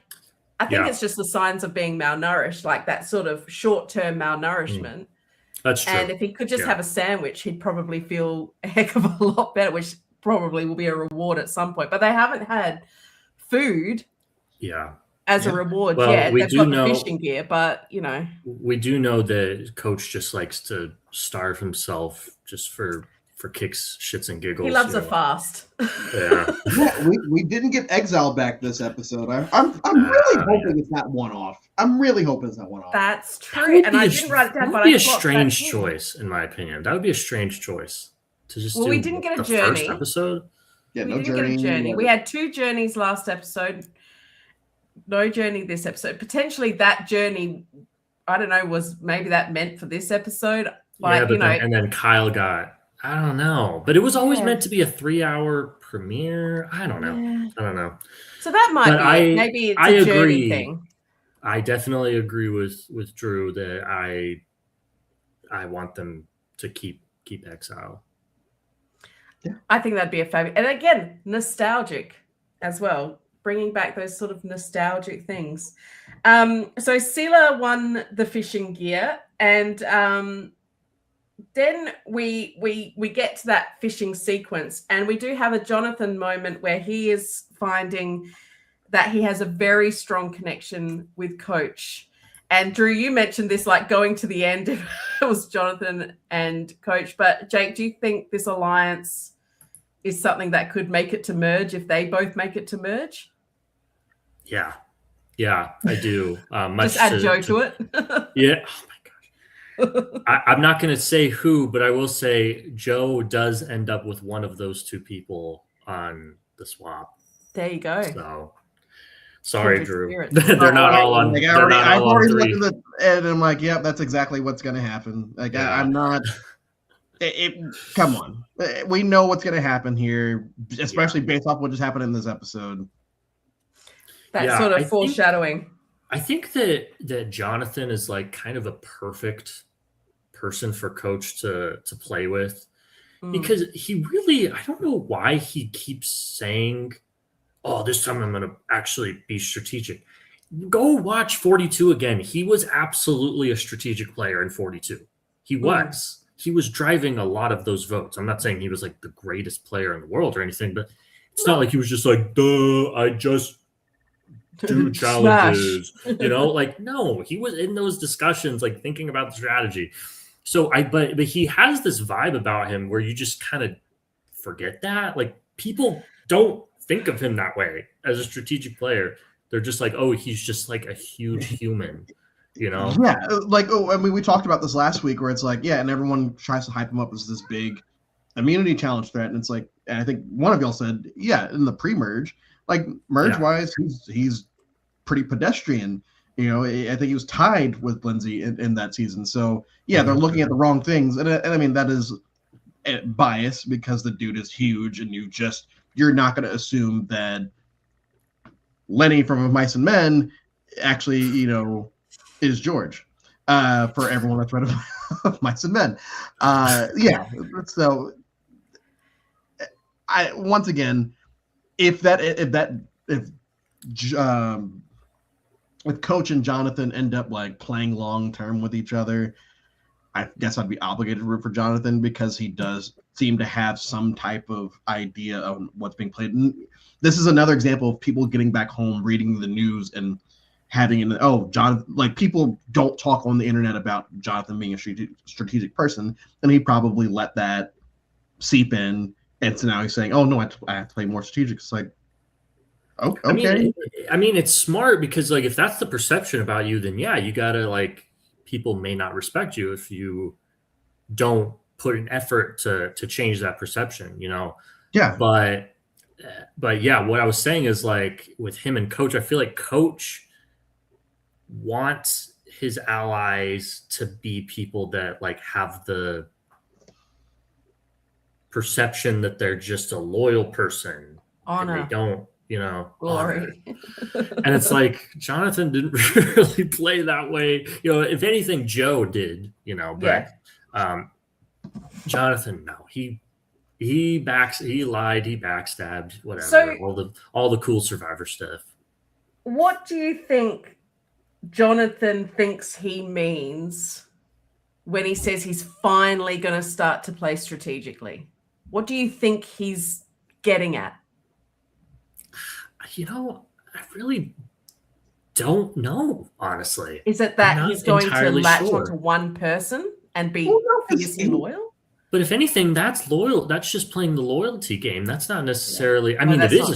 [SPEAKER 1] I think it's just the signs of being malnourished, like that sort of short-term malnourishment.
[SPEAKER 3] That's true.
[SPEAKER 1] And if he could just have a sandwich, he'd probably feel a heck of a lot better, which probably will be a reward at some point. But they haven't had food as a reward yet. They've got the fishing gear, but, you know.
[SPEAKER 3] We do know that Coach just likes to starve himself just for kicks, shits, and giggles.
[SPEAKER 1] He loves a fast.
[SPEAKER 2] We didn't get Exile back this episode. I'm really hoping it's not one-off. I'm really hoping it's not one-off.
[SPEAKER 1] That's true. And I didn't write it down, but
[SPEAKER 3] that would be a strange choice, in my opinion. That would be a strange choice to just do.
[SPEAKER 1] We didn't get a journey.
[SPEAKER 3] First episode.
[SPEAKER 2] Yeah,
[SPEAKER 1] we didn't get a journey. We had 2 journeys last episode. No journey this episode. Potentially that journey, I don't know, was maybe that meant for this episode. Like,
[SPEAKER 3] and then Kyle got, I don't know, but it was always meant to be a 3-hour premiere. I don't know.
[SPEAKER 1] So that might be maybe it's a journey thing.
[SPEAKER 3] I definitely agree with Drew that I want them to keep Exile.
[SPEAKER 1] Yeah. I think that'd be a fabulous, and again, nostalgic as well, bringing back those sort of nostalgic things. So Sela won the fishing gear, and then we get to that fishing sequence, and we do have a Jonathan moment where he is finding that he has a very strong connection with Coach. And Drew, you mentioned this, like going to the end, it was Jonathan and Coach. But Jake, do you think this alliance is something that could make it to merge if they both make it to merge?
[SPEAKER 3] Yeah, I do.
[SPEAKER 1] Just add Joe to it.
[SPEAKER 3] Yeah. Oh my gosh. I'm not going to say who, but I will say Joe does end up with one of those 2 people on the swap.
[SPEAKER 1] There you go.
[SPEAKER 3] So sorry, Drew. They're not all on.
[SPEAKER 2] Like, I've already looked at it, and I'm like, yeah, that's exactly what's going to happen. Like, I'm not. Come on, we know what's going to happen here, especially based off what just happened in this episode.
[SPEAKER 1] That sort of foreshadowing.
[SPEAKER 3] I think that Jonathan is like kind of a perfect person for Coach to play with, because he really, I don't know why he keeps saying, oh, this time I'm going to actually be strategic. Go watch 42 again. He was absolutely a strategic player in 42. He was. He was driving a lot of those votes. I'm not saying he was like the greatest player in the world or anything, but it's not like he was just like, duh, I just do challenges. You know, like, no, he was in those discussions, like thinking about the strategy. So but he has this vibe about him where you just kind of forget that. Like, people don't think of him that way as a strategic player. They're just like, oh, he's just like a huge human, you know?
[SPEAKER 2] Yeah, like, oh, I mean, we talked about this last week where it's like, yeah, and everyone tries to hype him up as this big immunity challenge threat, and it's like, and I think one of y'all said, yeah, in the pre-merge, like merge-wise, he's pretty pedestrian. You know, I think he was tied with Lindsay in that season. So yeah, they're looking at the wrong things, and I mean that is bias because the dude is huge, and you're not going to assume that Lenny from Mice and Men actually, you know, is George. For everyone that's read of Mice and Men. Yeah. So once again, if Coach and Jonathan end up like playing long term with each other, I guess I'd be obligated to root for Jonathan because he does seem to have some type of idea of what's being played. And this is another example of people getting back home, reading the news, and having Jonathan, like, people don't talk on the internet about Jonathan being a strategic person, and he probably let that seep in, and so now he's saying, oh no, I have to play more strategic. It's like, okay.
[SPEAKER 3] I mean, it's smart because, like, if that's the perception about you, then yeah, you gotta, like, people may not respect you if you don't put an effort to change that perception, you know?
[SPEAKER 2] Yeah.
[SPEAKER 3] But yeah, what I was saying is, like, with him and Coach, I feel like Coach wants his allies to be people that, like, have the perception that they're just a loyal person.
[SPEAKER 1] Honor.
[SPEAKER 3] And they don't, you know,
[SPEAKER 1] glory.
[SPEAKER 3] And it's like, Jonathan didn't really play that way. You know, if anything, Joe did, you know, but Jonathan, no, he lied, he backstabbed, whatever. So, all the cool Survivor stuff.
[SPEAKER 1] What do you think Jonathan thinks he means when he says he's finally going to start to play strategically? What do you think he's getting at?
[SPEAKER 3] You know, I really don't know, honestly.
[SPEAKER 1] Is it that he's going to latch onto one person and be fiercely loyal?
[SPEAKER 3] But if anything, that's loyal. That's just playing the loyalty game. That's not necessarily. Yeah. I mean, it is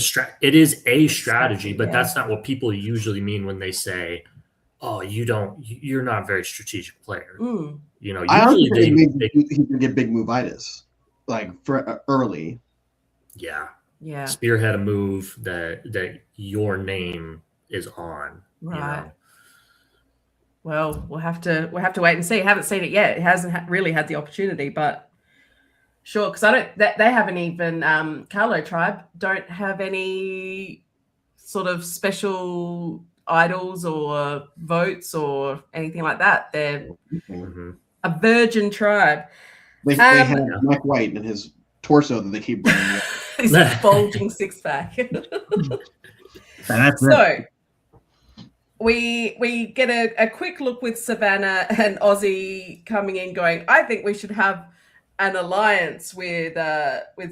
[SPEAKER 3] a strategy, but that's not what people usually mean when they say, "Oh, you're not a very strategic player."
[SPEAKER 1] Mm.
[SPEAKER 3] You know, usually
[SPEAKER 2] he can get big move-itis, like for early.
[SPEAKER 3] Yeah.
[SPEAKER 1] Yeah.
[SPEAKER 3] Spearhead a move that your name is on.
[SPEAKER 1] Right.
[SPEAKER 3] You know?
[SPEAKER 1] Well, we'll have to wait and see. I haven't seen it yet. It hasn't really had the opportunity, but sure, because they haven't even Carlo Tribe don't have any sort of special idols or votes or anything like that. They're a virgin tribe.
[SPEAKER 2] They have Mike White and his torso that they keep bringing up.
[SPEAKER 1] His bulging six-pack.
[SPEAKER 2] So
[SPEAKER 1] we get a quick look with Savannah and Ozzy coming in going, I think we should have an alliance with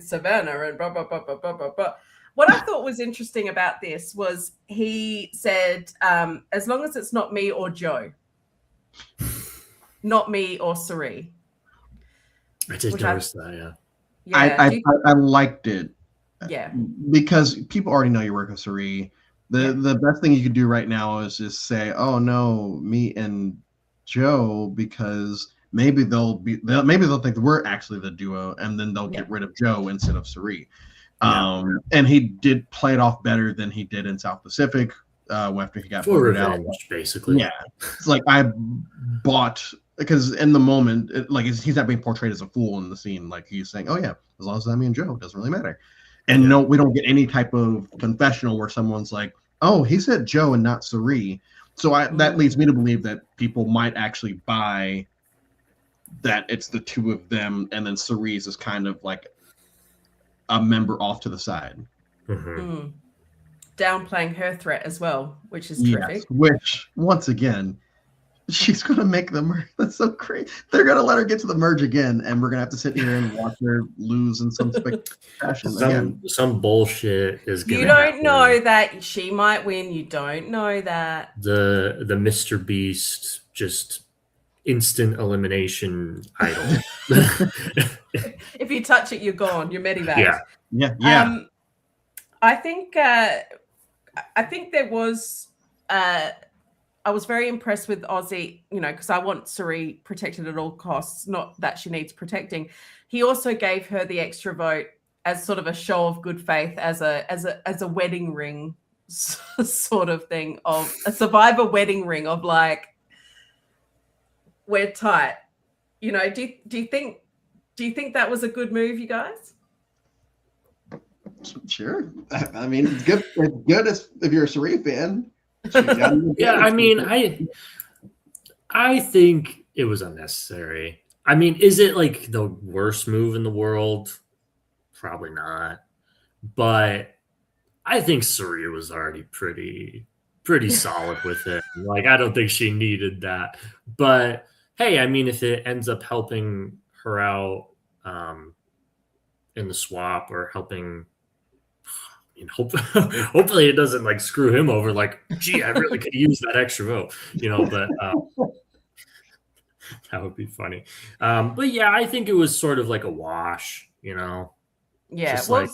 [SPEAKER 1] Savannah and blah, blah, blah, blah, blah, blah, blah. What I thought was interesting about this was he said, as long as it's not me or Joe, not me or Sari.
[SPEAKER 3] I did notice that, yeah.
[SPEAKER 2] I liked it.
[SPEAKER 1] Yeah.
[SPEAKER 2] Because people already know you work with Sari. The best thing you could do right now is just say, oh no, me and Joe, because maybe they'll think that we're actually the duo, and then they'll get rid of Joe instead of Sari. And he did play it off better than he did in South Pacific after he got voted out. Basically. Yeah. It's like I bought, because in the moment, he's not being portrayed as a fool in the scene. Like, he's saying, oh yeah, as long as it's me and Joe, it doesn't really matter. And no, we don't get any type of confessional where someone's like, oh, he said Joe and not Sari. So that leads me to believe that people might actually buy that it's the two of them, and then Sari's is kind of like a member off to the side.
[SPEAKER 1] Downplaying her threat as well, which is terrific.
[SPEAKER 2] Yes, which, once again, she's going to make the merge. That's so crazy. They're going to let her get to the merge again, and we're going to have to sit here and watch her lose in some fashion again.
[SPEAKER 3] Some bullshit is going to
[SPEAKER 1] You don't know that she might win. You don't know that.
[SPEAKER 3] The Mr. Beast just instant elimination idol.
[SPEAKER 1] If you touch it, you're gone. You're medivac.
[SPEAKER 2] Yeah.
[SPEAKER 1] I think I think there was. I was very impressed with Ozzy, because I want Suri protected at all costs, not that she needs protecting. He also gave her the extra vote as sort of a show of good faith, as a wedding ring sort of thing, of a survivor wedding ring of like, we're tight. Do you think that was a good move, you guys?
[SPEAKER 2] Sure. I mean, it's good. It's good if you're a Suri fan.
[SPEAKER 3] Yeah, I mean, I think it was unnecessary. I mean, is it like the worst move in the world? Probably not. But I think Suri was already pretty solid with it. Like, I don't think she needed that. But hey, I mean, if it ends up helping her out in the swap, or helping, hopefully it doesn't like screw him over. Like, gee, I really could use that extra vote, but that would be funny. But yeah, I think it was sort of like a wash, Yeah.
[SPEAKER 1] Well,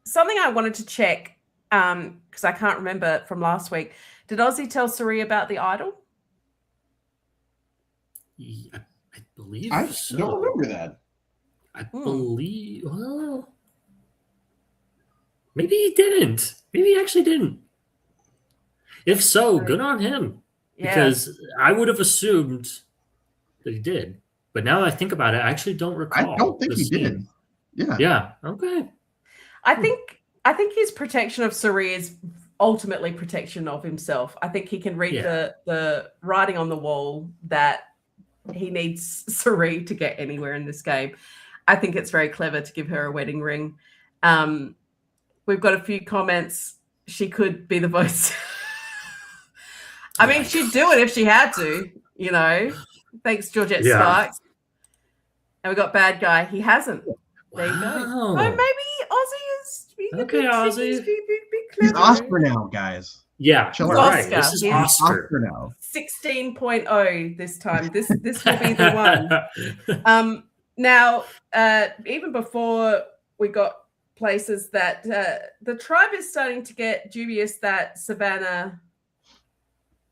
[SPEAKER 1] something I wanted to check, because I can't remember from last week. Did Ozzy tell Suri about the idol?
[SPEAKER 3] Yeah, I believe
[SPEAKER 2] I
[SPEAKER 3] so.
[SPEAKER 2] don't remember that.
[SPEAKER 3] I believe, well, maybe he didn't. Maybe he actually didn't. If so, good on him. Yeah. Because I would have assumed that he did. But now that I think about it, I actually don't recall.
[SPEAKER 2] I don't think he did. Yeah.
[SPEAKER 3] Yeah. Okay.
[SPEAKER 1] I think his protection of Suri is ultimately protection of himself. I think he can read the writing on the wall that he needs Suri to get anywhere in this game. I think it's very clever to give her a wedding ring. We've got a few comments. She could be the voice. I mean, she'd do it if she had to, Thanks, Georgette Sparks. And we got bad guy. He hasn't. There you go. Oh, maybe Ozzy is.
[SPEAKER 3] Okay, Ozzy.
[SPEAKER 2] He's Oscar now, guys.
[SPEAKER 3] Yeah,
[SPEAKER 1] right.
[SPEAKER 3] This is Oscar
[SPEAKER 2] now.
[SPEAKER 1] 16.0 this time. This will be the one. Now, even before we got places, that the tribe is starting to get dubious that Savannah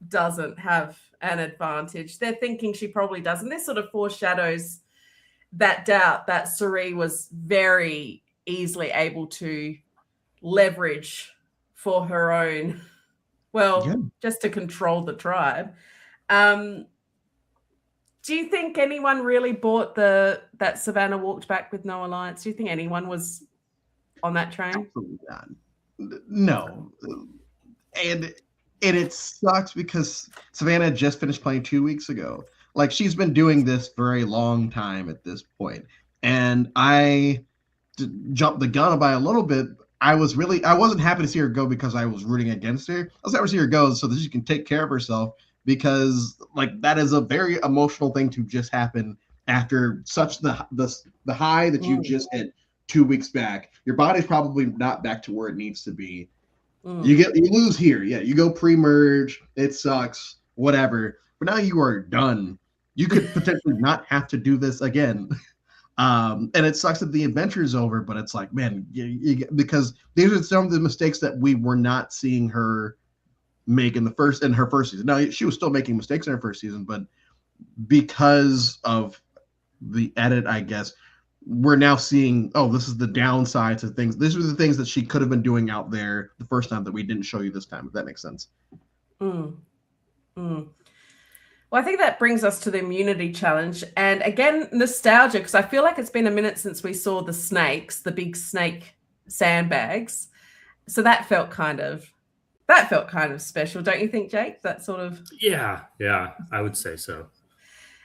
[SPEAKER 1] doesn't have an advantage. They're thinking she probably does. And this sort of foreshadows that doubt that Suri was very easily able to leverage for her own, just to control the tribe. Do you think anyone really bought that Savannah walked back with no alliance? Do you think anyone was on that train?
[SPEAKER 2] Absolutely not. No. And it sucks because Savannah just finished playing 2 weeks ago. Like, she's been doing this for a long time at this point. And I jumped the gun by a little bit. I wasn't happy to see her go because I was rooting against her. I was happy to see her go so that she can take care of herself, because like that is a very emotional thing to just happen after such the high that you just hit 2 weeks back. Your body's probably not back to where it needs to be. You lose here. Yeah, you go pre-merge. It sucks. Whatever. But now you are done. You could potentially not have to do this again. And it sucks that the adventure is over, but it's like, man, because these are some of the mistakes that we were not seeing her make in her first season. Now, she was still making mistakes in her first season, but because of the edit, I guess, we're now seeing, this is the downside to things. These are the things that she could have been doing out there the first time that we didn't show you this time, if that makes sense.
[SPEAKER 1] Well, I think that brings us to the immunity challenge. And again, nostalgia, because I feel like it's been a minute since we saw the snakes, the big snake sandbags. So that felt kind of special, don't you think, Jake? That sort of...
[SPEAKER 3] Yeah, I would say so.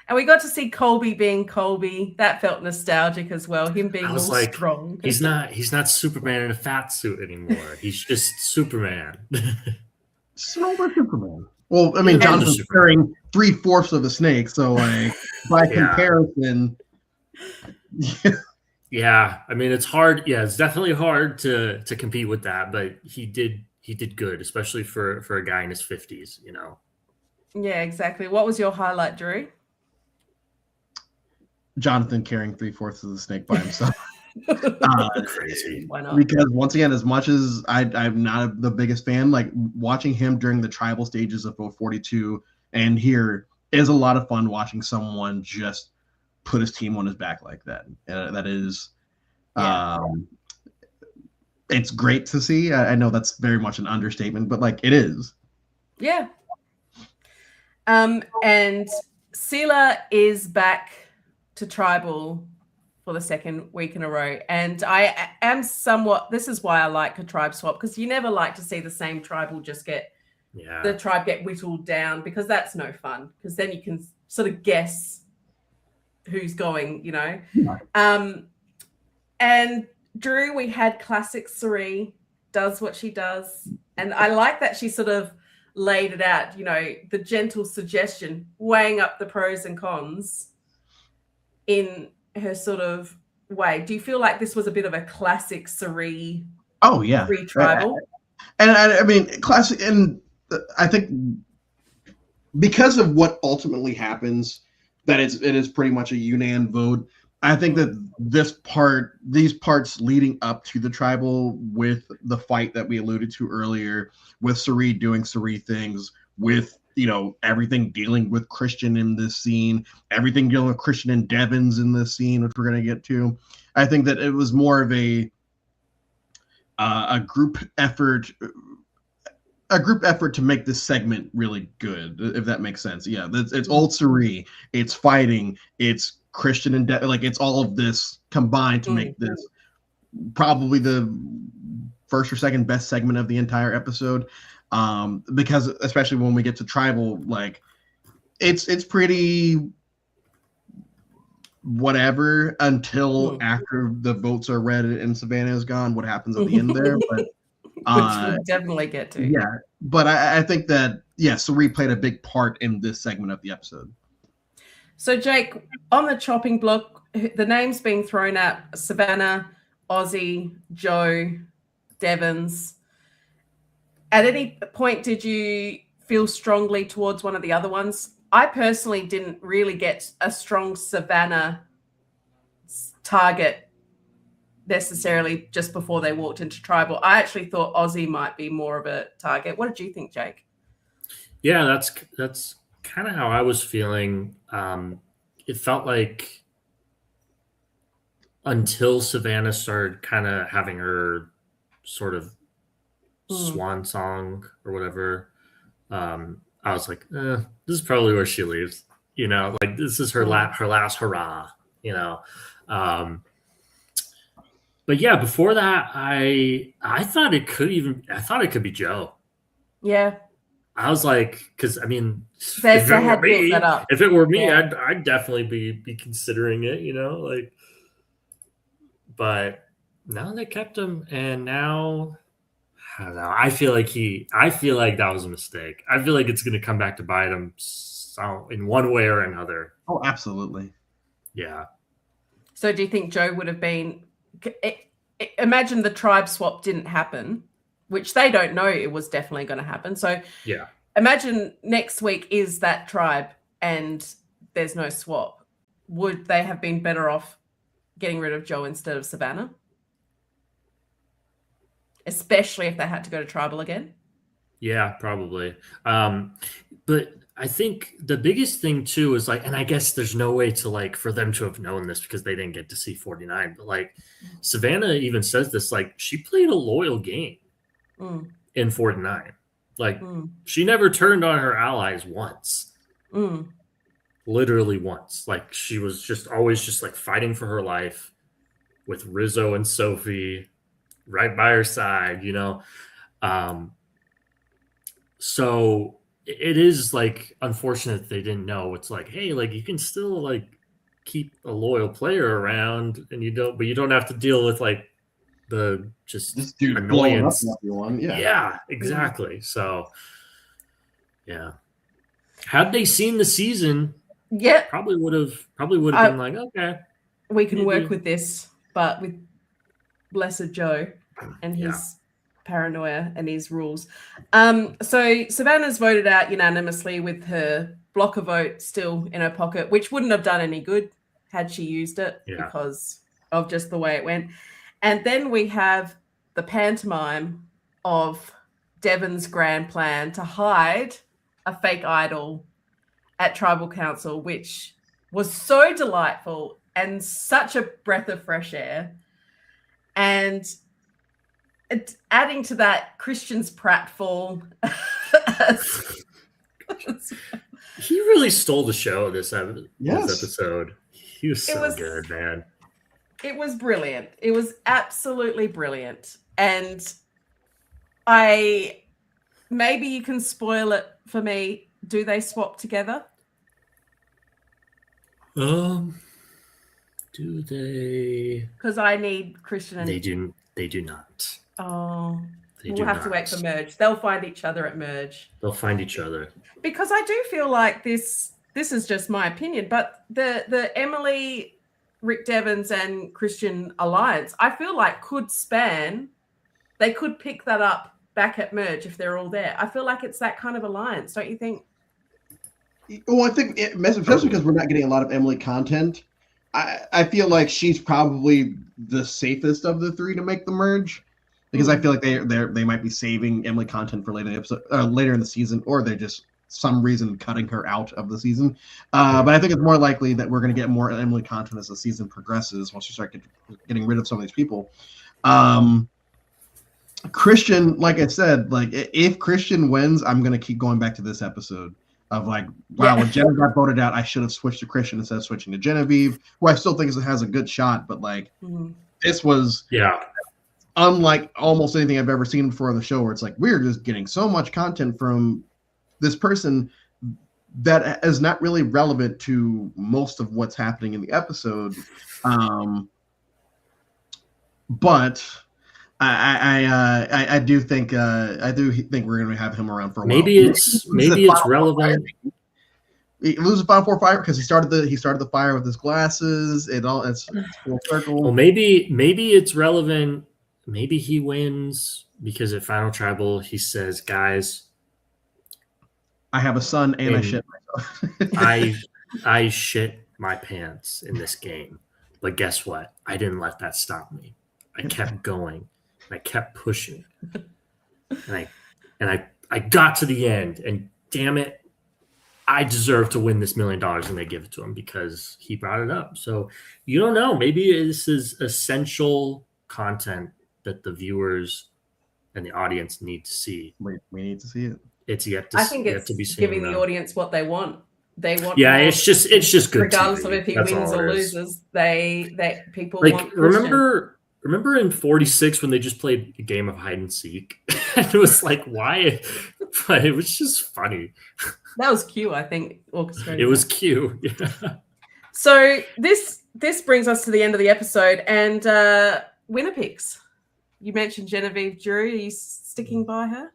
[SPEAKER 1] And we got to see Colby being Colby. That felt nostalgic as well. Him being all strong.
[SPEAKER 3] He's not Superman in a fat suit anymore. He's just Superman.
[SPEAKER 2] Super Superman. Well, I mean, Jonathan's carrying 3/4 of the snake, so like by comparison.
[SPEAKER 3] Yeah, I mean, it's hard. Yeah, it's definitely hard to compete with that, but he did good, especially for a guy in his 50s,
[SPEAKER 1] Yeah, exactly. What was your highlight, Drew?
[SPEAKER 2] Jonathan carrying 3/4 of the snake by himself.
[SPEAKER 3] Crazy.
[SPEAKER 1] Why not?
[SPEAKER 2] Because once again, as much as I'm not the biggest fan, like watching him during the tribal stages of both 42 and here is a lot of fun watching someone just put his team on his back like that. That is, it's great to see. I know that's very much an understatement, but like it is.
[SPEAKER 1] Yeah. And Sela is back to tribal for the second week in a row. And I am somewhat, this is why I like a tribe swap, because you never like to see the same tribal just get, the tribe get whittled down, because that's no fun, because then you can sort of guess who's going, you know. And Drew, we had classic Suri does what she does. And I like that she sort of laid it out, you know, the gentle suggestion, weighing up the pros and cons in her sort of way. Do you feel like this was a bit of a classic Suri?
[SPEAKER 2] Oh yeah,
[SPEAKER 1] tribal.
[SPEAKER 2] And I mean classic, and I think because of what ultimately happens, that it is pretty much a unan vote. I think that these parts leading up to the tribal, with the fight that we alluded to earlier, with Suri doing Suri things, with, you know, everything dealing with Christian in this scene, everything dealing with Christian and Devon's in this scene, which we're going to get to. I think that it was more of a group effort. A group effort to make this segment really good, if that makes sense. Yeah, it's old Suri, it's fighting, it's Christian and like it's all of this combined to make this probably the first or second best segment of the entire episode. Because especially when we get to tribal, like it's pretty whatever until after the votes are read and Savannah is gone. What happens at the end there? But
[SPEAKER 1] which we'll definitely get to.
[SPEAKER 2] Yeah, but I think that Suri played a big part in this segment of the episode.
[SPEAKER 1] So Jake, on the chopping block, the names being thrown at: Savannah, Ozzy, Joe, Devons. At any point, did you feel strongly towards one of the other ones? I personally didn't really get a strong Savannah target necessarily just before they walked into tribal. I actually thought Ozzy might be more of a target. What did you think, Jake?
[SPEAKER 3] Yeah, that's kind of how I was feeling. It felt like until Savannah started kind of having her sort of swan song or whatever, I was like, this is probably where she leaves. You know, like this is her last hurrah. You know, but yeah, before that, I thought it could be Joe.
[SPEAKER 1] Yeah.
[SPEAKER 3] I was like, because I mean,
[SPEAKER 1] if
[SPEAKER 3] it were me, I'd definitely be considering it, you know, like. But now they kept him, and now I don't know. I feel like that was a mistake. I feel like it's going to come back to bite him in one way or another.
[SPEAKER 2] Oh, absolutely.
[SPEAKER 3] Yeah.
[SPEAKER 1] So, do you think Joe would have been? Imagine the tribe swap didn't happen, which they don't know it was definitely going to happen. So
[SPEAKER 3] yeah,
[SPEAKER 1] imagine next week is that tribe and there's no swap. Would they have been better off getting rid of Joe instead of Savannah? Especially if they had to go to tribal again?
[SPEAKER 3] Yeah, probably. But I think the biggest thing too is like, and I guess there's no way to like for them to have known this because they didn't get to see 49. But like Savannah even says this, like she played a loyal game in 49. Like she never turned on her allies once. Literally once. Like she was just always just like fighting for her life with Rizzo and Sophie right by her side, you know. So it is like unfortunate they didn't know. It's like, hey, like you can still like keep a loyal player around, and you don't have to deal with like the just
[SPEAKER 2] dude
[SPEAKER 3] annoyance.
[SPEAKER 2] Yeah,
[SPEAKER 3] exactly. So yeah, had they seen the season, probably would have been like, okay,
[SPEAKER 1] we can work with this, but with blessed Joe and his paranoia and his rules. So Savannah's voted out unanimously with her blocker vote still in her pocket, which wouldn't have done any good had she used it because of just the way it went. And then we have the pantomime of Devon's grand plan to hide a fake idol at Tribal Council, which was so delightful and such a breath of fresh air. And adding to that, Christian's pratfall.
[SPEAKER 3] He really stole the show this episode. He was so good, man.
[SPEAKER 1] It was brilliant. It was absolutely brilliant. And maybe you can spoil it for me. Do they swap together?
[SPEAKER 3] Do they?
[SPEAKER 1] Because I need Christian and
[SPEAKER 3] They do not.
[SPEAKER 1] Oh, we'll have to wait for merge. They'll find each other at merge.
[SPEAKER 3] They'll find each other.
[SPEAKER 1] Because I do feel like this is just my opinion, but the Emily, Rick Devens and Christian alliance, I feel like could span. They could pick that up back at merge if they're all there. I feel like it's that kind of alliance, don't you think?
[SPEAKER 2] Well, I think, especially because we're not getting a lot of Emily content, I feel like she's probably the safest of the three to make the merge, because I feel like they might be saving Emily content for later in the episode, later in the season, or they're just some reason cutting her out of the season. But I think it's more likely that we're going to get more Emily content as the season progresses once you start getting rid of some of these people. Christian, like I said, like if Christian wins, I'm going to keep going back to this episode of like, wow, when Jenna got voted out, I should have switched to Christian instead of switching to Genevieve, who I still think has a good shot, but like this was unlike almost anything I've ever seen before on the show, where it's like we're just getting so much content from this person that is not really relevant to most of what's happening in the episode. But I do think we're going to have him around for a while.
[SPEAKER 3] Maybe it's relevant.
[SPEAKER 2] He loses Final Four fire because he started the fire with his glasses. It's full circle.
[SPEAKER 3] Well, maybe it's relevant. Maybe he wins because at Final Tribal he says, "Guys,
[SPEAKER 2] I have a son and I shit myself.
[SPEAKER 3] I shit my pants in this game, but guess what? I didn't let that stop me. I kept going. I kept pushing, and I got to the end. And damn it, I deserve to win this $1 million." And they give it to him because he brought it up. So you don't know. Maybe this is essential content that the viewers and the audience need to see.
[SPEAKER 2] We need to see it.
[SPEAKER 3] It's yet to.
[SPEAKER 1] I think it's
[SPEAKER 3] to be seen,
[SPEAKER 1] giving the audience what they want. They want.
[SPEAKER 3] Yeah, it's just good.
[SPEAKER 1] Regardless
[SPEAKER 3] TV.
[SPEAKER 1] of if he
[SPEAKER 3] That's
[SPEAKER 1] wins
[SPEAKER 3] all
[SPEAKER 1] or
[SPEAKER 3] it is.
[SPEAKER 1] loses, they people
[SPEAKER 3] like
[SPEAKER 1] want Christian.
[SPEAKER 3] Remember in 46 when they just played a game of hide and seek? And it was like, why? But it was just funny.
[SPEAKER 1] That was Q, I think, orchestrated.
[SPEAKER 3] It was Q. Yeah.
[SPEAKER 1] So this brings us to the end of the episode and winner picks. You mentioned Genevieve Jury. Are you sticking by her?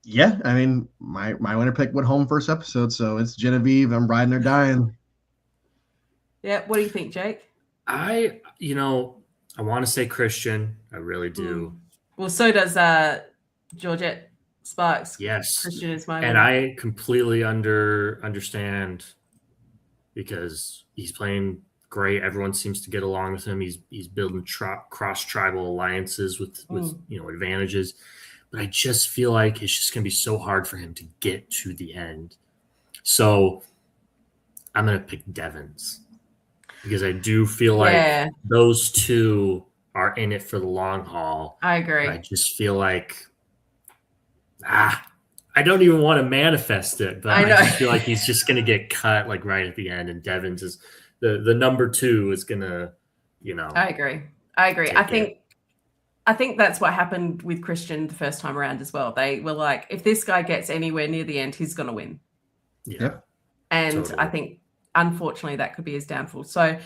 [SPEAKER 2] Yeah, I mean, my winner pick went home first episode, so it's Genevieve. I'm riding or dying.
[SPEAKER 1] Yeah. What do you think, Jake?
[SPEAKER 3] I want to say Christian. I really do.
[SPEAKER 1] Well, so does Georgette Sparks.
[SPEAKER 3] Yes.
[SPEAKER 1] Christian is my
[SPEAKER 3] and
[SPEAKER 1] winner.
[SPEAKER 3] I completely understand because he's playing great. Everyone seems to get along with him. He's building cross-tribal alliances with advantages. But I just feel like it's just going to be so hard for him to get to the end. So I'm going to pick Devens because I do feel like those two are in it for the long haul.
[SPEAKER 1] I agree.
[SPEAKER 3] I just feel like, I don't even want to manifest it, but I just feel like he's just going to get cut like right at the end. And Devens is the number 2 is going to,
[SPEAKER 1] I agree. I think that's what happened with Christian the first time around as well. They were like, if this guy gets anywhere near the end, he's going to win.
[SPEAKER 3] Yeah.
[SPEAKER 1] And
[SPEAKER 3] totally.
[SPEAKER 1] I think, unfortunately, that could be his downfall. So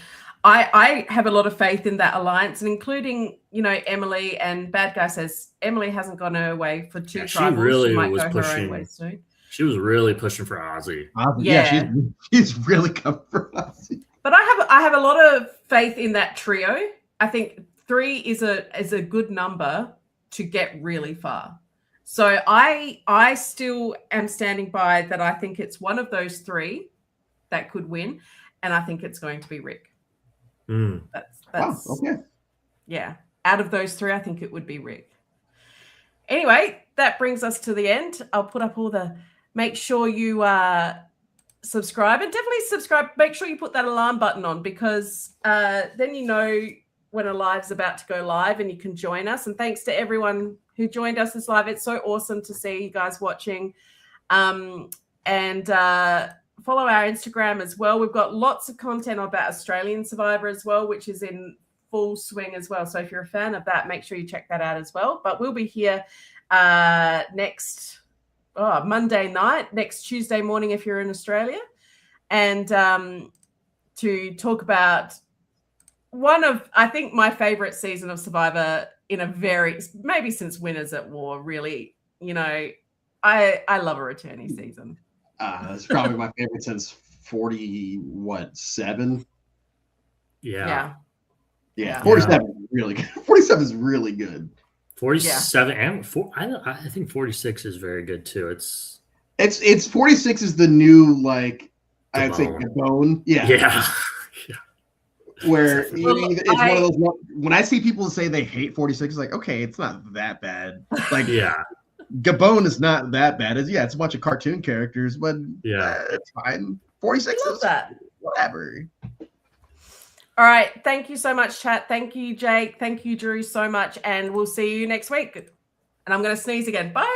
[SPEAKER 1] I have a lot of faith in that alliance, and including, Emily. And Bad Guy says Emily hasn't gone her way for 2 tribals.
[SPEAKER 3] She really
[SPEAKER 1] might
[SPEAKER 3] was
[SPEAKER 1] go
[SPEAKER 3] pushing.
[SPEAKER 1] her own way soon.
[SPEAKER 3] She was really pushing for Ozzy.
[SPEAKER 2] Yeah, she's really come for Ozzy.
[SPEAKER 1] But I have a lot of faith in that trio. I think 3 is a good number to get really far. So I still am standing by that. I think it's one of those 3 that could win, and I think it's going to be Rick.
[SPEAKER 3] Mm.
[SPEAKER 1] That's
[SPEAKER 2] okay.
[SPEAKER 1] Yeah. Out of those three, I think it would be Rick. Anyway, that brings us to the end. I'll put up all the, make sure you subscribe, and definitely subscribe. Make sure you put that alarm button on, because then you know when a live's about to go live and you can join us. And thanks to everyone who joined us this live. It's so awesome to see you guys watching. And follow our Instagram as well. We've got lots of content about Australian Survivor as well, which is in full swing as well. So if you're a fan of that, make sure you check that out as well. But we'll be here next Monday night, next Tuesday morning if you're in Australia, and to talk about one of, I think, my favorite season of Survivor in a very, maybe since Winners at War, really. You know, I love a returning season.
[SPEAKER 2] It's probably my favorite since 47.
[SPEAKER 3] Yeah.
[SPEAKER 2] 47 is really good. 47 is really good.
[SPEAKER 3] 47 and I think 46 is very good too. It's
[SPEAKER 2] 46 is the new, like, I'd say Gabon.
[SPEAKER 3] Yeah.
[SPEAKER 2] Where it's one of those, when I see people say they hate 46, it's like, okay, it's not that bad. Like, Gabon is not that bad. It's a bunch of cartoon characters, but it's fine. 46 is that. Whatever.
[SPEAKER 1] All right. Thank you so much, chat. Thank you, Jake. Thank you, Drew, so much. And we'll see you next week. And I'm going to sneeze again. Bye.